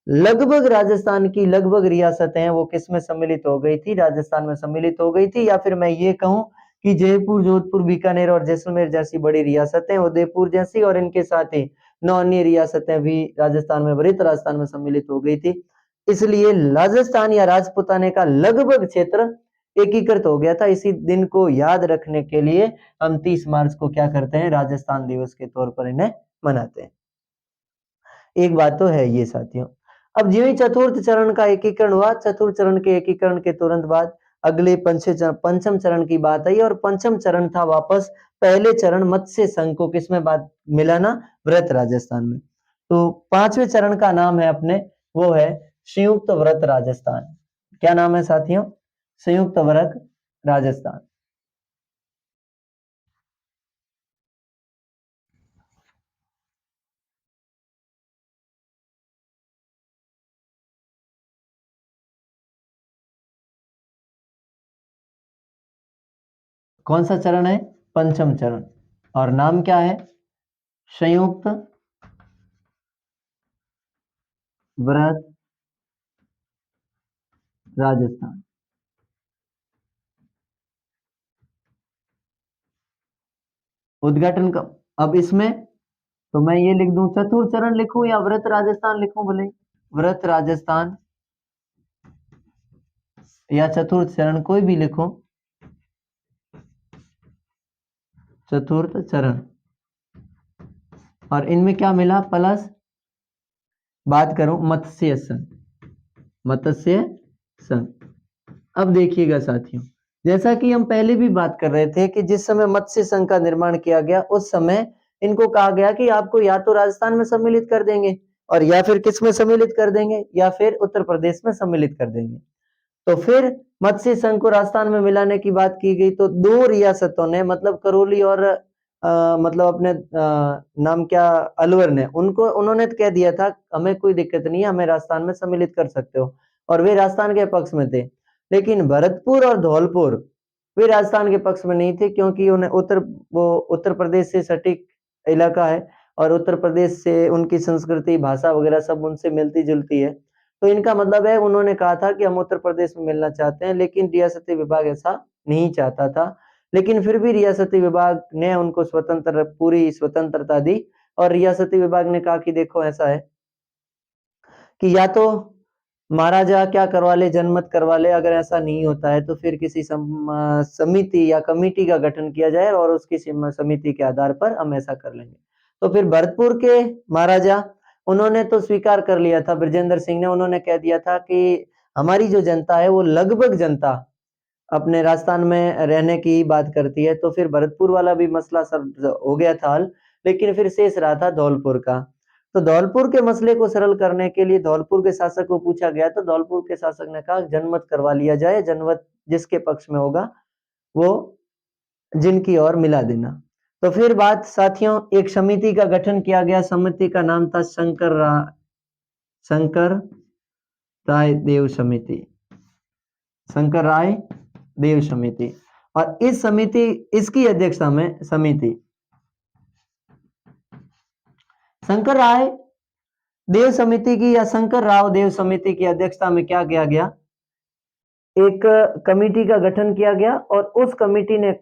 लगभग राजस्थान की लगभग रियासतें हैं वो किसमें सम्मिलित हो गई थी, राजस्थान में सम्मिलित हो गई थी। या फिर मैं ये कहूं कि जयपुर, जोधपुर, बीकानेर और जैसलमेर जैसी बड़ी रियासतें, उदयपुर जैसी और इनके साथ ही 9 अन्य रियासतें भी राजस्थान में, व्रत राजस्थान में सम्मिलित हो गई थी। इसलिए राजस्थान या राजपुताने का लगभग क्षेत्र एकीकृत हो गया था। इसी दिन को याद रखने के लिए हम 30 मार्च को क्या करते हैं, राजस्थान दिवस के तौर पर इन्हें मनाते हैं। एक बात तो है ये साथियों। अब जो ही चतुर्थ चरण का एकीकरण हुआ, चतुर्थ चरण के एकीकरण के तुरंत बाद अगले पंचम चरण की बात आई और पंचम चरण था वापस पहले चरण मत्स्य संघ को किसमें बात मिलाना, व्रत राजस्थान में। तो पांचवें चरण का नाम है अपने, वो है संयुक्त व्रत राजस्थान। क्या नाम है साथियों, संयुक्त व्रत राजस्थान। कौन सा चरण है, पंचम चरण, और नाम क्या है, संयुक्त व्रत राजस्थान। उद्घाटन का, अब इसमें तो मैं ये लिख दूं चतुर्थ चरण लिखूं या व्रत राजस्थान लिखूं, बोले व्रत राजस्थान या चतुर्थ चरण, कोई भी लिखो, चतुर्थ चरण। और इनमें क्या मिला, प्लस बात करूं मत्स्य संघ, मत्स्य संघ। अब देखिएगा साथियों, जैसा कि हम पहले भी बात कर रहे थे कि जिस समय मत्स्य संघ का निर्माण किया गया उस समय इनको कहा गया कि आपको या तो राजस्थान में सम्मिलित कर देंगे और या फिर किस में सम्मिलित कर देंगे, या फिर उत्तर प्रदेश में सम्मिलित कर देंगे। तो फिर मत्स्य संघ को राजस्थान में मिलाने की बात की गई, तो दो रियासतों ने मतलब करौली और मतलब अपने नाम क्या, अलवर ने, उन्होंने तो कह दिया था हमें कोई दिक्कत नहीं है, हमें राजस्थान में सम्मिलित कर सकते हो, और वे राजस्थान के पक्ष में थे। लेकिन भरतपुर और धौलपुर वे राजस्थान के पक्ष में नहीं थे, क्योंकि उन्हें उत्तर प्रदेश से सटीक इलाका है और उत्तर प्रदेश से उनकी संस्कृति, भाषा वगैरह सब उनसे मिलती जुलती है। तो इनका मतलब है उन्होंने कहा था कि हम उत्तर प्रदेश में मिलना चाहते हैं, लेकिन रियासती विभाग ऐसा नहीं चाहता था। लेकिन फिर भी रियासती विभाग ने उनको पूरी स्वतंत्रता दी और रियासती विभाग ने कहा कि देखो ऐसा है कि या तो महाराजा क्या करवा ले, जनमत करवा ले, अगर ऐसा नहीं होता है तो फिर किसी समिति या कमेटी का गठन किया जाए और उसकी समिति के आधार पर हम ऐसा कर लेंगे। तो फिर भरतपुर के महाराजा उन्होंने तो स्वीकार कर लिया था, ब्रजेंद्र सिंह ने, उन्होंने कह दिया था कि हमारी जो जनता है वो लगभग जनता अपने राजस्थान में रहने की बात करती है। तो फिर भरतपुर वाला भी मसला सर हो गया था हल, लेकिन फिर शेष रहा था धौलपुर का। तो धौलपुर के मसले को सरल करने के लिए धौलपुर के शासक को पूछा गया, तो धौलपुर के शासक ने कहा जनमत करवा लिया जाए, जनमत जिसके पक्ष में होगा वो जिनकी ओर मिला देना। तो फिर बात साथियों, एक समिति का गठन किया गया, समिति का नाम था शंकर राय देव समिति, शंकर राय देव समिति। और इस समिति, इसकी अध्यक्षता में समिति शंकर राय देव समिति की या शंकर राव देव समिति की अध्यक्षता में क्या किया गया, एक कमेटी का गठन किया गया और उस कमेटी ने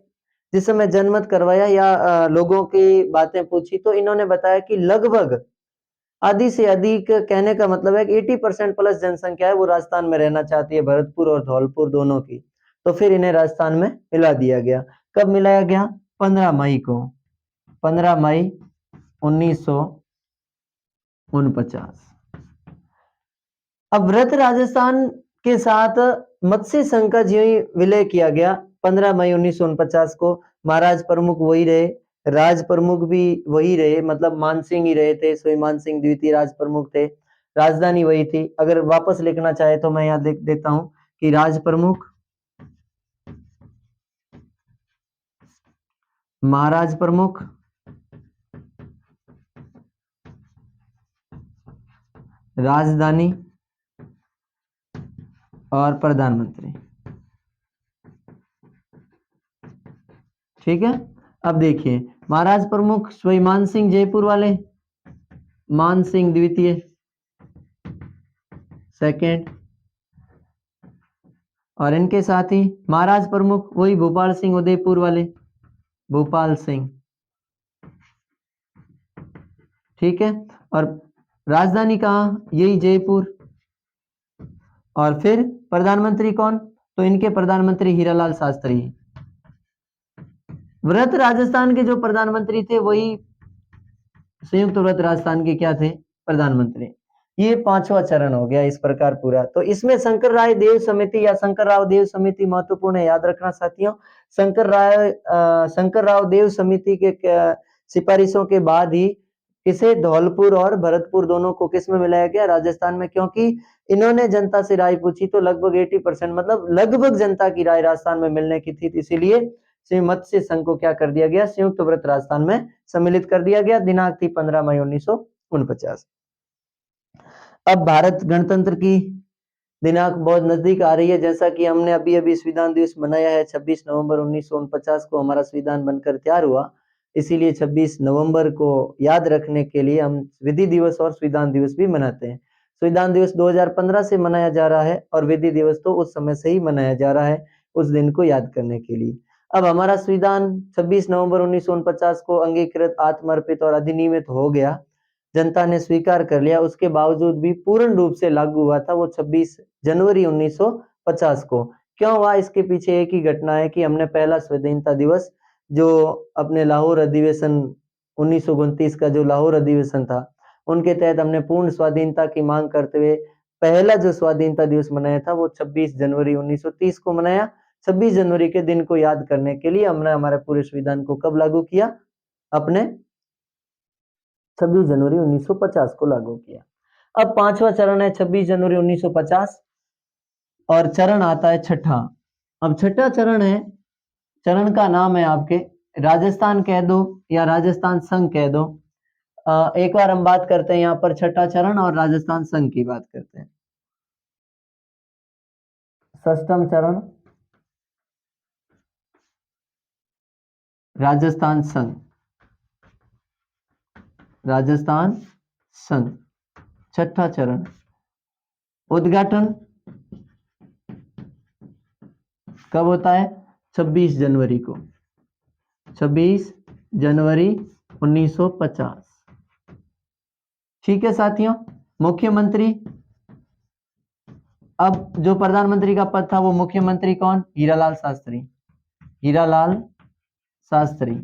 जिस समय जनमत करवाया या लोगों की बातें पूछी, तो इन्होंने बताया कि लगभग आधी से अधिक, कहने का मतलब है कि 80% प्लस जनसंख्या है वो राजस्थान में रहना चाहती है, भरतपुर और धौलपुर दोनों की। तो फिर इन्हें राजस्थान में मिला दिया गया। कब मिलाया गया, 15 मई को, 15 मई 1949। अब व्रत राजस्थान के साथ मत्स्य संघ का जो ही विलय किया गया, 15 मई 1949 को। महाराज प्रमुख वही रहे, राज प्रमुख भी वही रहे, मतलब मानसिंह ही रहे थे, सोई मानसिंह द्वितीय राज प्रमुख थे। राजधानी वही थी। अगर वापस लिखना चाहे तो मैं यहाँ लिख देता हूं कि राज प्रमुख, महाराज प्रमुख, राजधानी और प्रधानमंत्री। ठीक है। अब देखिए, महाराज प्रमुख स्वयं मान सिंह जयपुर वाले, मान सिंह द्वितीय सेकंड, और इनके साथ ही महाराज प्रमुख वही भोपाल सिंह उदयपुर वाले, भोपाल सिंह। ठीक है। और राजधानी कहाँ, यही जयपुर। और फिर प्रधानमंत्री कौन, तो इनके प्रधानमंत्री हीरालाल शास्त्री। व्रत राजस्थान के जो प्रधानमंत्री थे वही संयुक्त व्रत राजस्थान के क्या थे, प्रधानमंत्री। ये पांचवा चरण हो गया इस प्रकार पूरा। तो इसमें शंकर राय देव समिति या शंकर राव देव समिति महत्वपूर्ण है, याद रखना साथियों। शंकर राव देव समिति के सिफारिशों के बाद ही किसे, धौलपुर और भरतपुर दोनों को किस में मिलाया गया, राजस्थान में। क्योंकि इन्होंने जनता से राय पूछी तो लगभग 80%, मतलब लगभग जनता की राय राजस्थान में मिलने की थी, इसीलिए मत्स्य संघ को क्या कर दिया गया, संयुक्त व्रत राजस्थान में सम्मिलित कर दिया गया। दिनांक थी 15 मई 1949। अब भारत गणतंत्र की दिनांक बहुत नजदीक आ रही है। जैसा कि हमने अभी अभी संविधान दिवस मनाया है, 26 नवंबर 1949 को हमारा संविधान बनकर तैयार हुआ, इसीलिए 26 नवंबर को याद रखने के लिए हम विधि दिवस और संविधान दिवस भी मनाते हैं। संविधान दिवस 2015 से मनाया जा रहा है और विधि दिवस तो उस समय से ही मनाया जा रहा है, उस दिन को याद करने के लिए। अब हमारा संविधान 26 नवंबर 1949 को अंगीकृत, आत्मर्पित और अधिनियमित हो गया, जनता ने स्वीकार कर लिया। उसके बावजूद भी पूर्ण रूप से लागू हुआ था वो 26 जनवरी 1950 को। क्यों हुआ, इसके पीछे एक ही घटना है कि हमने पहला स्वाधीनता दिवस, जो अपने लाहौर अधिवेशन 1929 का जो लाहौर अधिवेशन था, उनके तहत हमने पूर्ण स्वाधीनता की मांग करते हुए पहला जो स्वाधीनता दिवस मनाया था वो 26 जनवरी 1930 को मनाया। 26 जनवरी के दिन को याद करने के लिए हमने हमारे पूरे संविधान को कब लागू किया, अपने 26 जनवरी 1950 को लागू किया। अब पांचवा चरण है 26 जनवरी 1950 और चरण आता है छठा। अब छठा चरण है, चरण का नाम है आपके राजस्थान कह दो या राजस्थान संघ कह दो। एक बार हम बात करते हैं यहाँ पर छठा चरण और राजस्थान संघ की बात करते हैं। षष्ठम चरण राजस्थान संघ, राजस्थान संघ। छठा चरण उद्घाटन कब होता है, 26 जनवरी को, 26 जनवरी 1950। ठीक है साथियों। मुख्यमंत्री, अब जो प्रधानमंत्री का पद था वो मुख्यमंत्री कौन, हीरालाल शास्त्री, हीरालाल शास्त्री।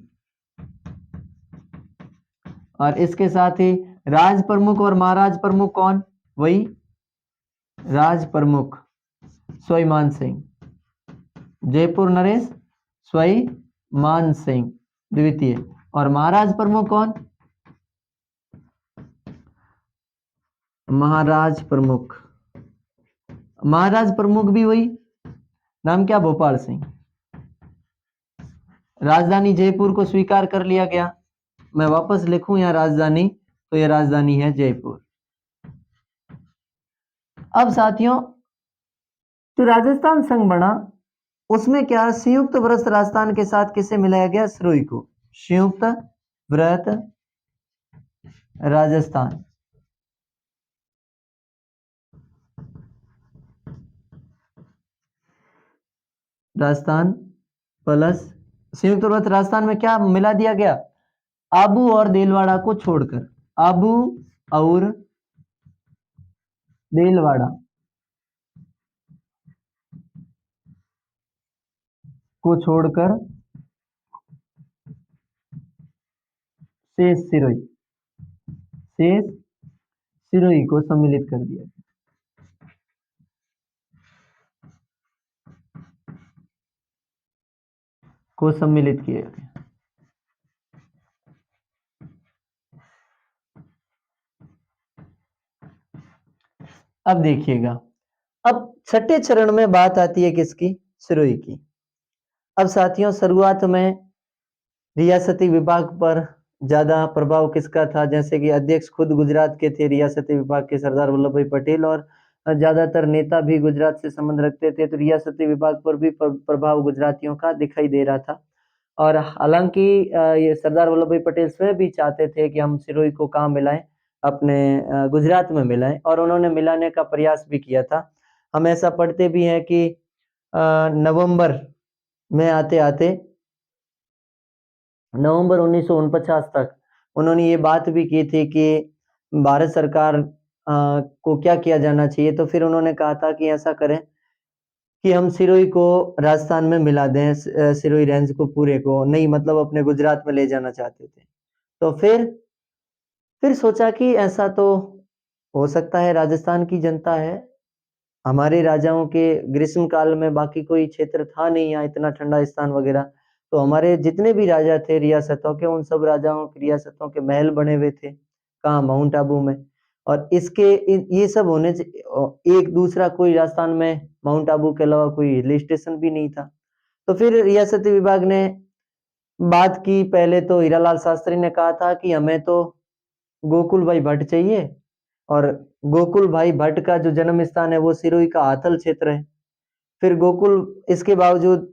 और इसके साथ ही राज प्रमुख और महाराज प्रमुख कौन, वही राज प्रमुख स्वयं मान सिंह, जयपुर नरेश स्वयं मान सिंह द्वितीय। और महाराज प्रमुख कौन, महाराज प्रमुख, महाराज प्रमुख भी वही, नाम क्या, भोपाल सिंह। राजधानी जयपुर को स्वीकार कर लिया गया। मैं वापस लिखूं यहाँ राजधानी, तो यह राजधानी है जयपुर। अब साथियों, तो राजस्थान संघ बना, उसमें क्या संयुक्त व्रत राजस्थान के साथ किसे मिलाया गया, सिरोही को। संयुक्त व्रत राजस्थान, राजस्थान प्लस संयुक्त व्रत राजस्थान में क्या मिला दिया गया, आबू और देलवाड़ा को छोड़कर, आबू और देलवाड़ा को छोड़कर शेष सिरोही, शेष सिरोही को सम्मिलित कर दिया। को सम्मिलित किए थे। अब देखिएगा, अब छठे चरण में बात आती है किसकी? सिरोही की। अब साथियों शुरुआत में रियासती विभाग पर ज्यादा प्रभाव किसका था? जैसे कि अध्यक्ष खुद गुजरात के थे रियासती विभाग के, सरदार वल्लभ भाई पटेल, और ज्यादातर नेता भी गुजरात से संबंध रखते थे, तो रियासती विभाग पर भी प्रभाव गुजरातियों का दिखाई दे रहा था। और हालांकि ये सरदार वल्लभ भाई पटेल स्वयं भी चाहते थे कि हम सिरोही को कहाँ मिलाएं, अपने गुजरात में मिलाएं, और उन्होंने मिलाने का प्रयास भी किया था। हम ऐसा पढ़ते भी हैं कि नवंबर में आते आते नवंबर 1949 तक उन्होंने ये बात भी की थी कि भारत सरकार को क्या किया जाना चाहिए। तो फिर उन्होंने कहा था कि ऐसा करें कि हम सिरोही को राजस्थान में मिला दें, सिरोही रेंज को पूरे को नहीं, मतलब अपने गुजरात में ले जाना चाहते थे। तो फिर सोचा कि ऐसा तो हो सकता है, राजस्थान की जनता है, हमारे राजाओं के ग्रीष्म काल में बाकी कोई क्षेत्र था नहीं यहाँ इतना ठंडा स्थान वगैरह, तो हमारे जितने भी राजा थे रियासतों के, उन सब राजाओं की रियासतों के महल बने हुए थे कहाँ? माउंट आबू में। और इसके ये सब होने से एक दूसरा कोई राजस्थान में माउंट आबू के अलावा कोई हिल स्टेशन भी नहीं था। तो फिर रियासती विभाग ने बात की। पहले तो हीरालाल शास्त्री ने कहा था कि हमें तो गोकुल भाई भट्ट चाहिए, और गोकुल भाई भट्ट का जो जन्म स्थान है वो सिरोही का आथल क्षेत्र है। फिर गोकुल इसके बावजूद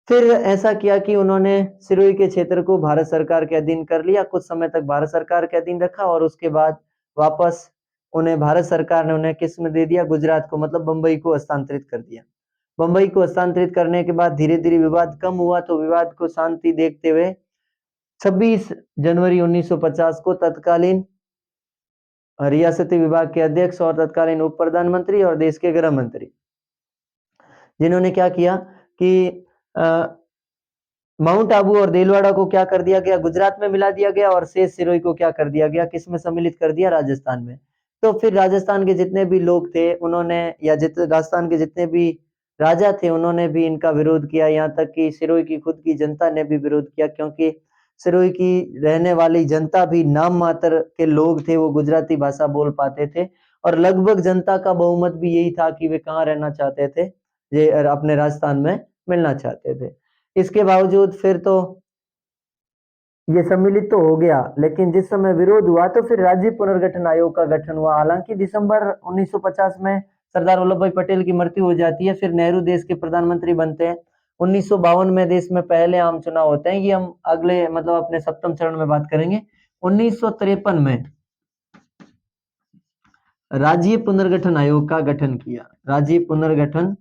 फिर ऐसा किया कि उन्होंने सिरोही के क्षेत्र को भारत सरकार के अधीन कर लिया, कुछ समय तक भारत सरकार के अधीन रखा, और उसके बाद वापस उन्हें भारत सरकार ने उन्हें किस में दे दिया? गुजरात को, मतलब बंबई को हस्तांतरित कर दिया। बंबई को हस्तांतरित करने के बाद धीरे धीरे विवाद कम हुआ, तो विवाद को शांति देखते हुए 26 जनवरी 1950 को तत्कालीन रियासती विभाग के अध्यक्ष और तत्कालीन उप प्रधानमंत्री और देश के गृह मंत्री, जिन्होंने क्या किया कि माउंट आबू और देलवाड़ा को क्या कर दिया गया? गुजरात में मिला दिया गया, और शेष सिरोही को क्या कर दिया गया? किस में सम्मिलित कर दिया? राजस्थान में। तो फिर राजस्थान के जितने भी लोग थे उन्होंने, या राजस्थान के जितने भी राजा थे उन्होंने भी इनका विरोध किया, यहाँ तक कि सिरोही की खुद की जनता ने भी विरोध किया, क्योंकि सिरोही की रहने वाली जनता भी नाम मात्र के लोग थे, वो गुजराती भाषा बोल पाते थे, और लगभग जनता का बहुमत भी यही था कि वे कहाँ रहना चाहते थे? ये अपने राजस्थान में मिलना चाहते थे। इसके बावजूद फिर तो ये सम्मिलित तो हो गया, लेकिन जिस समय विरोध हुआ तो फिर राज्य पुनर्गठन आयोग का गठन हुआ। हालांकि दिसंबर 1950 में सरदार वल्लभ भाई पटेल की मृत्यु हो जाती है, फिर नेहरू देश के प्रधानमंत्री बनते हैं। 1952 में देश में पहले आम चुनाव होते हैं, ये हम अगले मतलब अपने सप्तम चरण में बात करेंगे। 1953 में राज्य पुनर्गठन आयोग का गठन किया। राज्य पुनर्गठन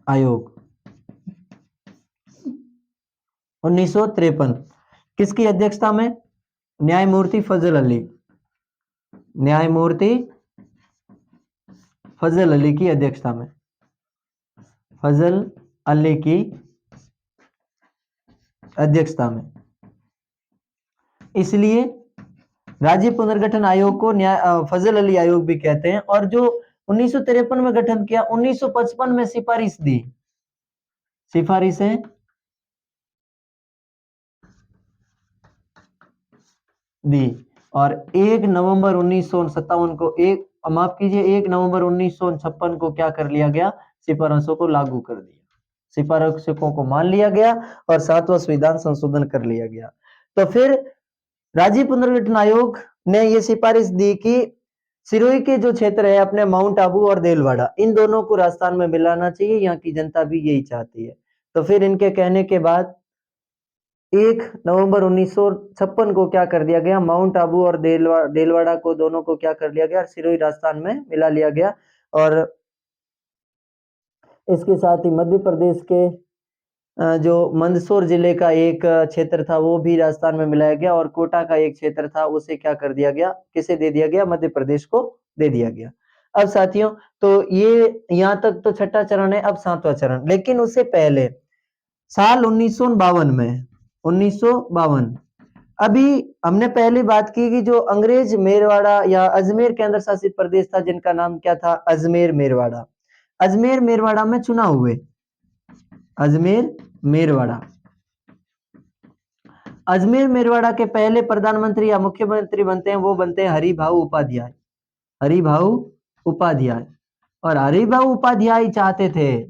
आयोग 1953 किसकी अध्यक्षता में? न्यायमूर्ति फजल अली, न्यायमूर्ति फजल अली की अध्यक्षता में, फजल अली की अध्यक्षता में। इसलिए राज्य पुनर्गठन आयोग को फजल अली आयोग भी कहते हैं। और जो 1953 में गठन किया, 1955 में सिफारिश दी, सिफारिशें दी, और 1 नवंबर 1957 को, माफ कीजिए 1 नवंबर 1956 को क्या कर लिया गया? सिफारिशों को लागू कर दिया, सिफारिशों को मान लिया गया और 7वां संविधान संशोधन कर लिया गया। तो फिर राज्य पुनर्गठन आयोग ने यह सिफारिश दी कि सिरोही के जो क्षेत्र है अपने माउंट आबू और देलवाड़ा, इन दोनों को राजस्थान में मिलाना चाहिए, यहाँ की जनता भी यही चाहती है। तो फिर इनके कहने के बाद 1 नवंबर 1956 को क्या कर दिया गया? माउंट आबू और देलवाड़ा को, दोनों को क्या कर लिया गया? सिरोही राजस्थान में मिला लिया गया। और इसके साथ ही मध्य प्रदेश के जो मंदसौर जिले का एक क्षेत्र था वो भी राजस्थान में मिलाया गया, और कोटा का एक क्षेत्र था उसे क्या कर दिया गया? किसे दे दिया गया? मध्य प्रदेश को दे दिया गया। अब साथियों, तो ये यहाँ तक तो छठा चरण है। अब 7वां चरण, लेकिन उससे पहले साल 1952 में, 1952 अभी हमने पहली बात की कि जो अंग्रेज मेरवाड़ा या अजमेर केंद्र शासित प्रदेश था, जिनका नाम क्या था, अजमेर मेरवाड़ा। अजमेर मेरवाड़ा में चुनाव हुए। अजमेर मेरवाड़ा, अजमेर मेरवाड़ा के पहले प्रधानमंत्री या मुख्यमंत्री बनते हैं, वो बनते हैं हरिभाऊ उपाध्याय। हरिभाऊ उपाध्याय। और हरिभाऊ उपाध्याय चाहते थे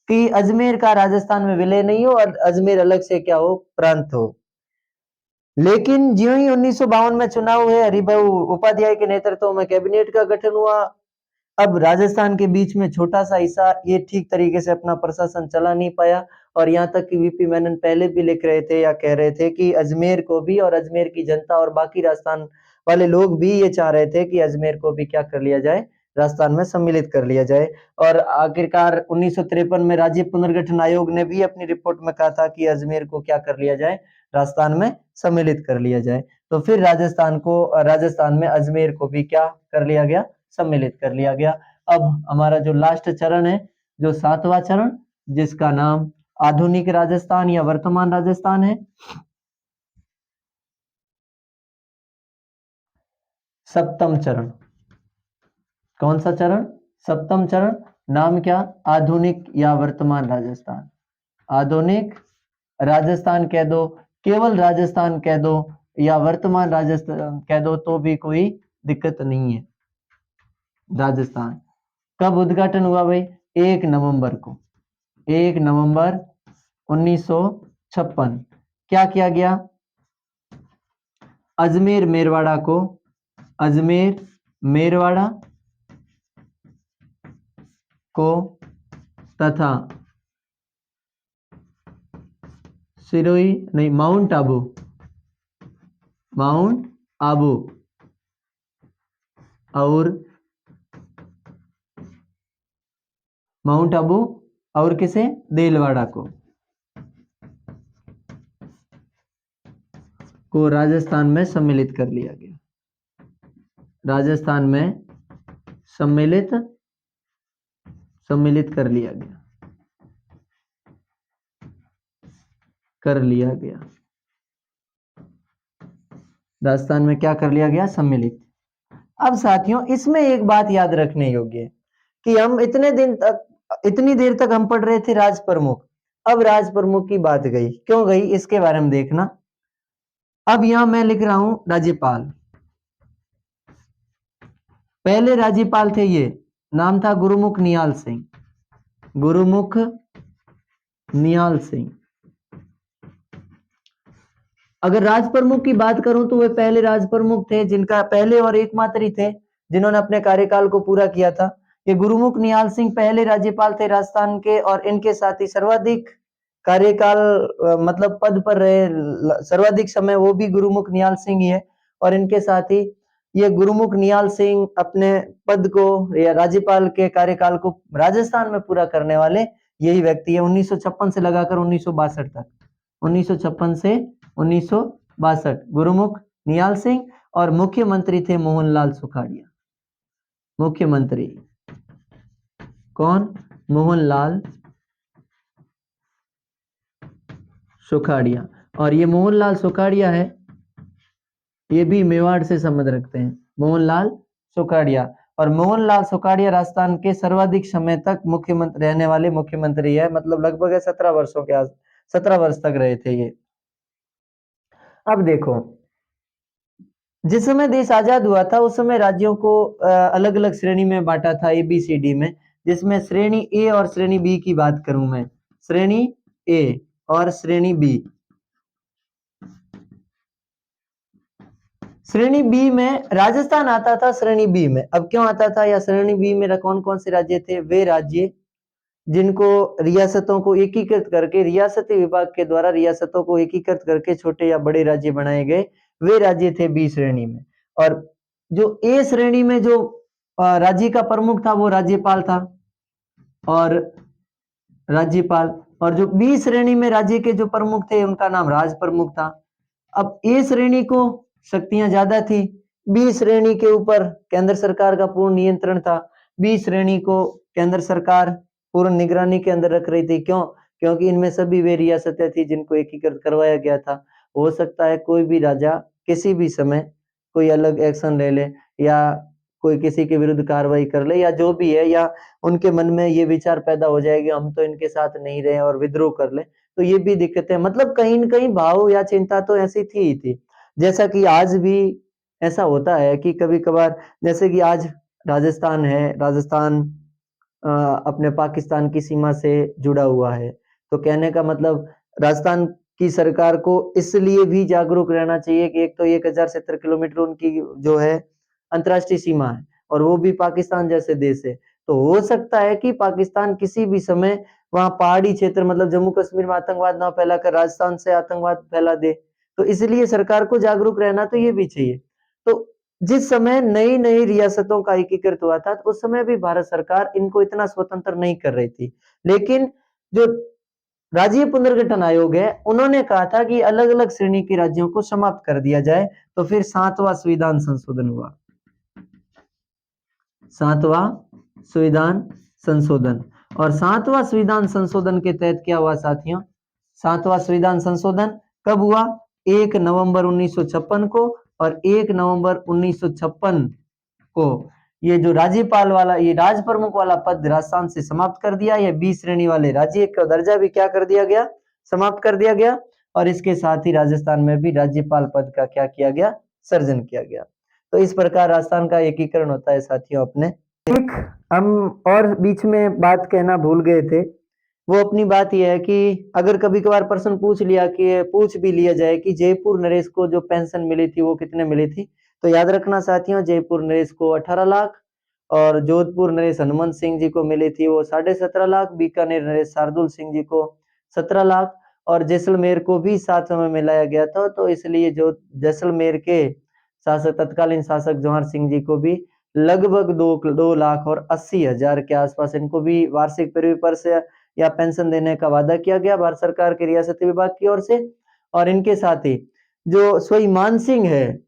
कि अजमेर का राजस्थान में विलय नहीं हो और अजमेर अलग से क्या हो, प्रांत हो। लेकिन ज्यों ही 1952 में चुनाव हुए, हरिभाऊ उपाध्याय के नेतृत्व में कैबिनेट का गठन हुआ। अब राजस्थान के बीच में छोटा सा हिस्सा, ये ठीक तरीके से अपना प्रशासन चला नहीं पाया। और यहाँ तक कि वीपी मेनन पहले भी लिख रहे थे या कह रहे थे कि अजमेर को भी, और अजमेर की जनता और बाकी राजस्थान वाले लोग भी ये चाह रहे थे कि अजमेर को भी क्या कर लिया जाए, राजस्थान में सम्मिलित कर लिया जाए। और आखिरकार 1953 में राज्य पुनर्गठन आयोग ने भी अपनी रिपोर्ट में कहा था कि अजमेर को क्या कर लिया जाए, राजस्थान में सम्मिलित कर लिया जाए। तो फिर राजस्थान में अजमेर को भी क्या कर लिया गया, सम्मिलित कर लिया गया। अब हमारा जो लास्ट चरण है, जो 7वां चरण, जिसका नाम आधुनिक राजस्थान या वर्तमान राजस्थान है। सप्तम चरण, कौन सा चरण, सप्तम चरण। नाम क्या, आधुनिक या वर्तमान राजस्थान। आधुनिक राजस्थान कह दो, केवल राजस्थान कह दो, या वर्तमान राजस्थान कह दो तो भी कोई दिक्कत नहीं है। राजस्थान कब उद्घाटन हुआ भाई, 1 नवंबर को, 1 नवंबर 1956। क्या किया गया, अजमेर मेरवाड़ा को, अजमेर मेरवाड़ा को तथा सिरोही नहीं, माउंट आबू, माउंट आबू और माउंट आबू और किसे, देलवाड़ा को राजस्थान में सम्मिलित कर लिया गया। राजस्थान में सम्मिलित कर लिया गया, कर लिया गया। राजस्थान में क्या कर लिया गया, सम्मिलित। अब साथियों, इसमें एक बात याद रखने योग्य है कि हम इतनी देर तक हम पढ़ रहे थे राज प्रमुख। अब राज प्रमुख की बात गई, क्यों गई, इसके बारे में देखना। अब यहां मैं लिख रहा हूं राज्यपाल। पहले राज्यपाल थे, ये नाम था गुरुमुख निहाल सिंह, गुरुमुख निहाल सिंह। अगर राज प्रमुख की बात करूं तो वे पहले राज प्रमुख थे, जिनका पहले और एकमात्र ही थे जिन्होंने अपने कार्यकाल को पूरा किया था। ये गुरुमुख निहाल सिंह पहले राज्यपाल थे राजस्थान के, और इनके साथ ही सर्वाधिक कार्यकाल मतलब पद पर रहे सर्वाधिक समय, वो भी गुरुमुख निहाल सिंह ही है। और इनके साथ ही ये गुरुमुख निहाल सिंह अपने पद को या राज्यपाल के कार्यकाल को राजस्थान में पूरा करने वाले यही व्यक्ति है। 1956 से लगाकर 1962 तक, 1956 से 1962 गुरुमुख निहाल सिंह। और मुख्यमंत्री थे मोहनलाल सुखाड़िया। मुख्यमंत्री कौन, मोहनलाल सुखाड़िया। और ये मोहनलाल सुखाड़िया है, ये भी मेवाड़ से संबंध रखते हैं, मोहनलाल सुखाड़िया। और मोहनलाल सुखाड़िया राजस्थान के सर्वाधिक समय तक मुख्यमंत्री रहने वाले मुख्यमंत्री है, मतलब लगभग 17 वर्षों के 17 वर्ष तक रहे थे ये। अब देखो, जिस समय देश आजाद हुआ था उस समय राज्यों को अलग अलग श्रेणी में बांटा था, ABCD में, जिसमें श्रेणी ए और श्रेणी बी की बात करूं मैं। श्रेणी ए और श्रेणी बी। श्रेणी बी में राजस्थान आता था, श्रेणी बी में। अब क्यों आता था, या श्रेणी बी में कौन कौन से राज्य थे, वे राज्य जिनको रियासतों को एकीकृत करके, रियासती विभाग के द्वारा रियासतों को एकीकृत करके छोटे या बड़े राज्य बनाए गए, वे राज्य थे बी श्रेणी में। और जो ए श्रेणी में जो राज्य का प्रमुख था वो राज्यपाल था, और राज्यपाल। और जो बी श्रेणी में राज्य के जो प्रमुख थे उनका नाम राज प्रमुख था। अब ए श्रेणी को शक्तियां ज्यादा थी, बी श्रेणी के ऊपर केंद्र सरकार का पूर्ण नियंत्रण था। बी श्रेणी को केंद्र सरकार पूर्ण निगरानी के अंदर रख रही थी। क्यों, क्योंकि इनमें सभी वे रियासतें थी जिनको एकीकृत करवाया गया था। हो सकता है कोई भी राजा किसी भी समय कोई अलग एक्शन ले ले या कोई किसी के विरुद्ध कार्रवाई कर ले या जो भी है, या उनके मन में ये विचार पैदा हो जाए कि हम तो इनके साथ नहीं रहे और विद्रोह कर ले, तो ये भी दिक्कतें, मतलब कहीं न कहीं भाव या चिंता तो ऐसी थी ही थी। जैसा कि आज भी ऐसा होता है कि कभी-कभार, जैसे कि आज राजस्थान है, राजस्थान अ, अपने पाकिस्तान की सीमा से जुड़ा हुआ है। तो कहने का मतलब, राजस्थान की सरकार को इसलिए भी जागरूक रहना चाहिए कि एक तो 1070 किलोमीटर उनकी जो है अंतर्राष्ट्रीय सीमा है और वो भी पाकिस्तान जैसे देश है। तो हो सकता है कि पाकिस्तान किसी भी समय वहाँ पहाड़ी क्षेत्र, मतलब जम्मू कश्मीर में आतंकवाद ना फैलाकर राजस्थान से आतंकवाद फैला दे। तो इसलिए सरकार को जागरूक रहना तो ये भी चाहिए। तो जिस समय नई-नई रियासतों का एकीकृत हुआ था, तो उस समय भी भारत सरकार इनको इतना स्वतंत्र नहीं कर रही थी। लेकिन जो राज्य पुनर्गठन आयोग है, उन्होंने कहा था कि अलग-अलग श्रेणी के राज्यों को समाप्त कर दिया जाए, तो फिर 7वां संविधान संशोधन हुआ। 7वां संविधान संशोधन, और 7वां संविधान संशोधन के तहत क्या हुआ साथियों? 7वां संविधान संशोधन कब हुआ? 1 नवंबर 1956 को, और 1 नवंबर 1956 को ये जो राज्यपाल वाला, ये राज प्रमुख वाला पद राजस्थान से समाप्त कर दिया। ये बी श्रेणी वाले राज्य का दर्जा भी क्या कर दिया गया? समाप्त कर दिया गया। और इसके साथ ही राजस्थान में भी राज्यपाल पद का क्या किया गया? सर्जन किया गया। तो इस प्रकार राजस्थान का एकीकरण होता है साथियों अपने। एक हम और बीच में बात कहना भूल गए थे, वो अपनी बात ये है कि अगर कभी-कभार प्रश्न पूछ भी लिया जाए कि जयपुर नरेश को जो पेंशन मिली थी वो कितने मिली थी? तो याद रखना साथियों, जयपुर नरेश को 18 लाख, और जोधपुर नरेश हनुमंत सिंह जी को मिली थी वो 17.5 लाख, बीकानेर नरेश शार्दुल सिंह जी को 17 लाख, और जैसलमेर को भी साथ में मिलाया गया था। तो इसलिए जो जैसलमेर के शासक, तत्कालीन शासक जवाहर सिंह जी को भी लगभग 2 लाख और 80,000 के आसपास इनको भी वार्षिक पृथ्वी पर से या पेंशन देने का वादा किया गया भारत सरकार के रियासती विभाग की ओर से। और इनके साथ ही जो सोई मान सिंह है,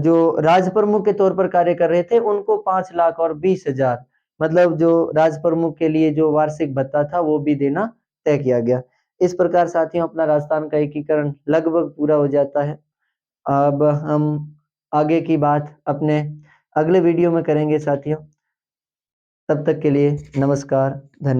जो राज प्रमुख के तौर पर कार्य कर रहे थे, उनको 5 लाख और 20,000, मतलब जो राज प्रमुख के लिए जो वार्षिक भत्ता था वो भी देना तय किया गया। इस प्रकार साथियों अपना राजस्थान का एकीकरण लगभग पूरा हो जाता है। अब हम आगे की बात अपने अगले वीडियो में करेंगे साथियों। तब तक के लिए नमस्कार, धन्यवाद।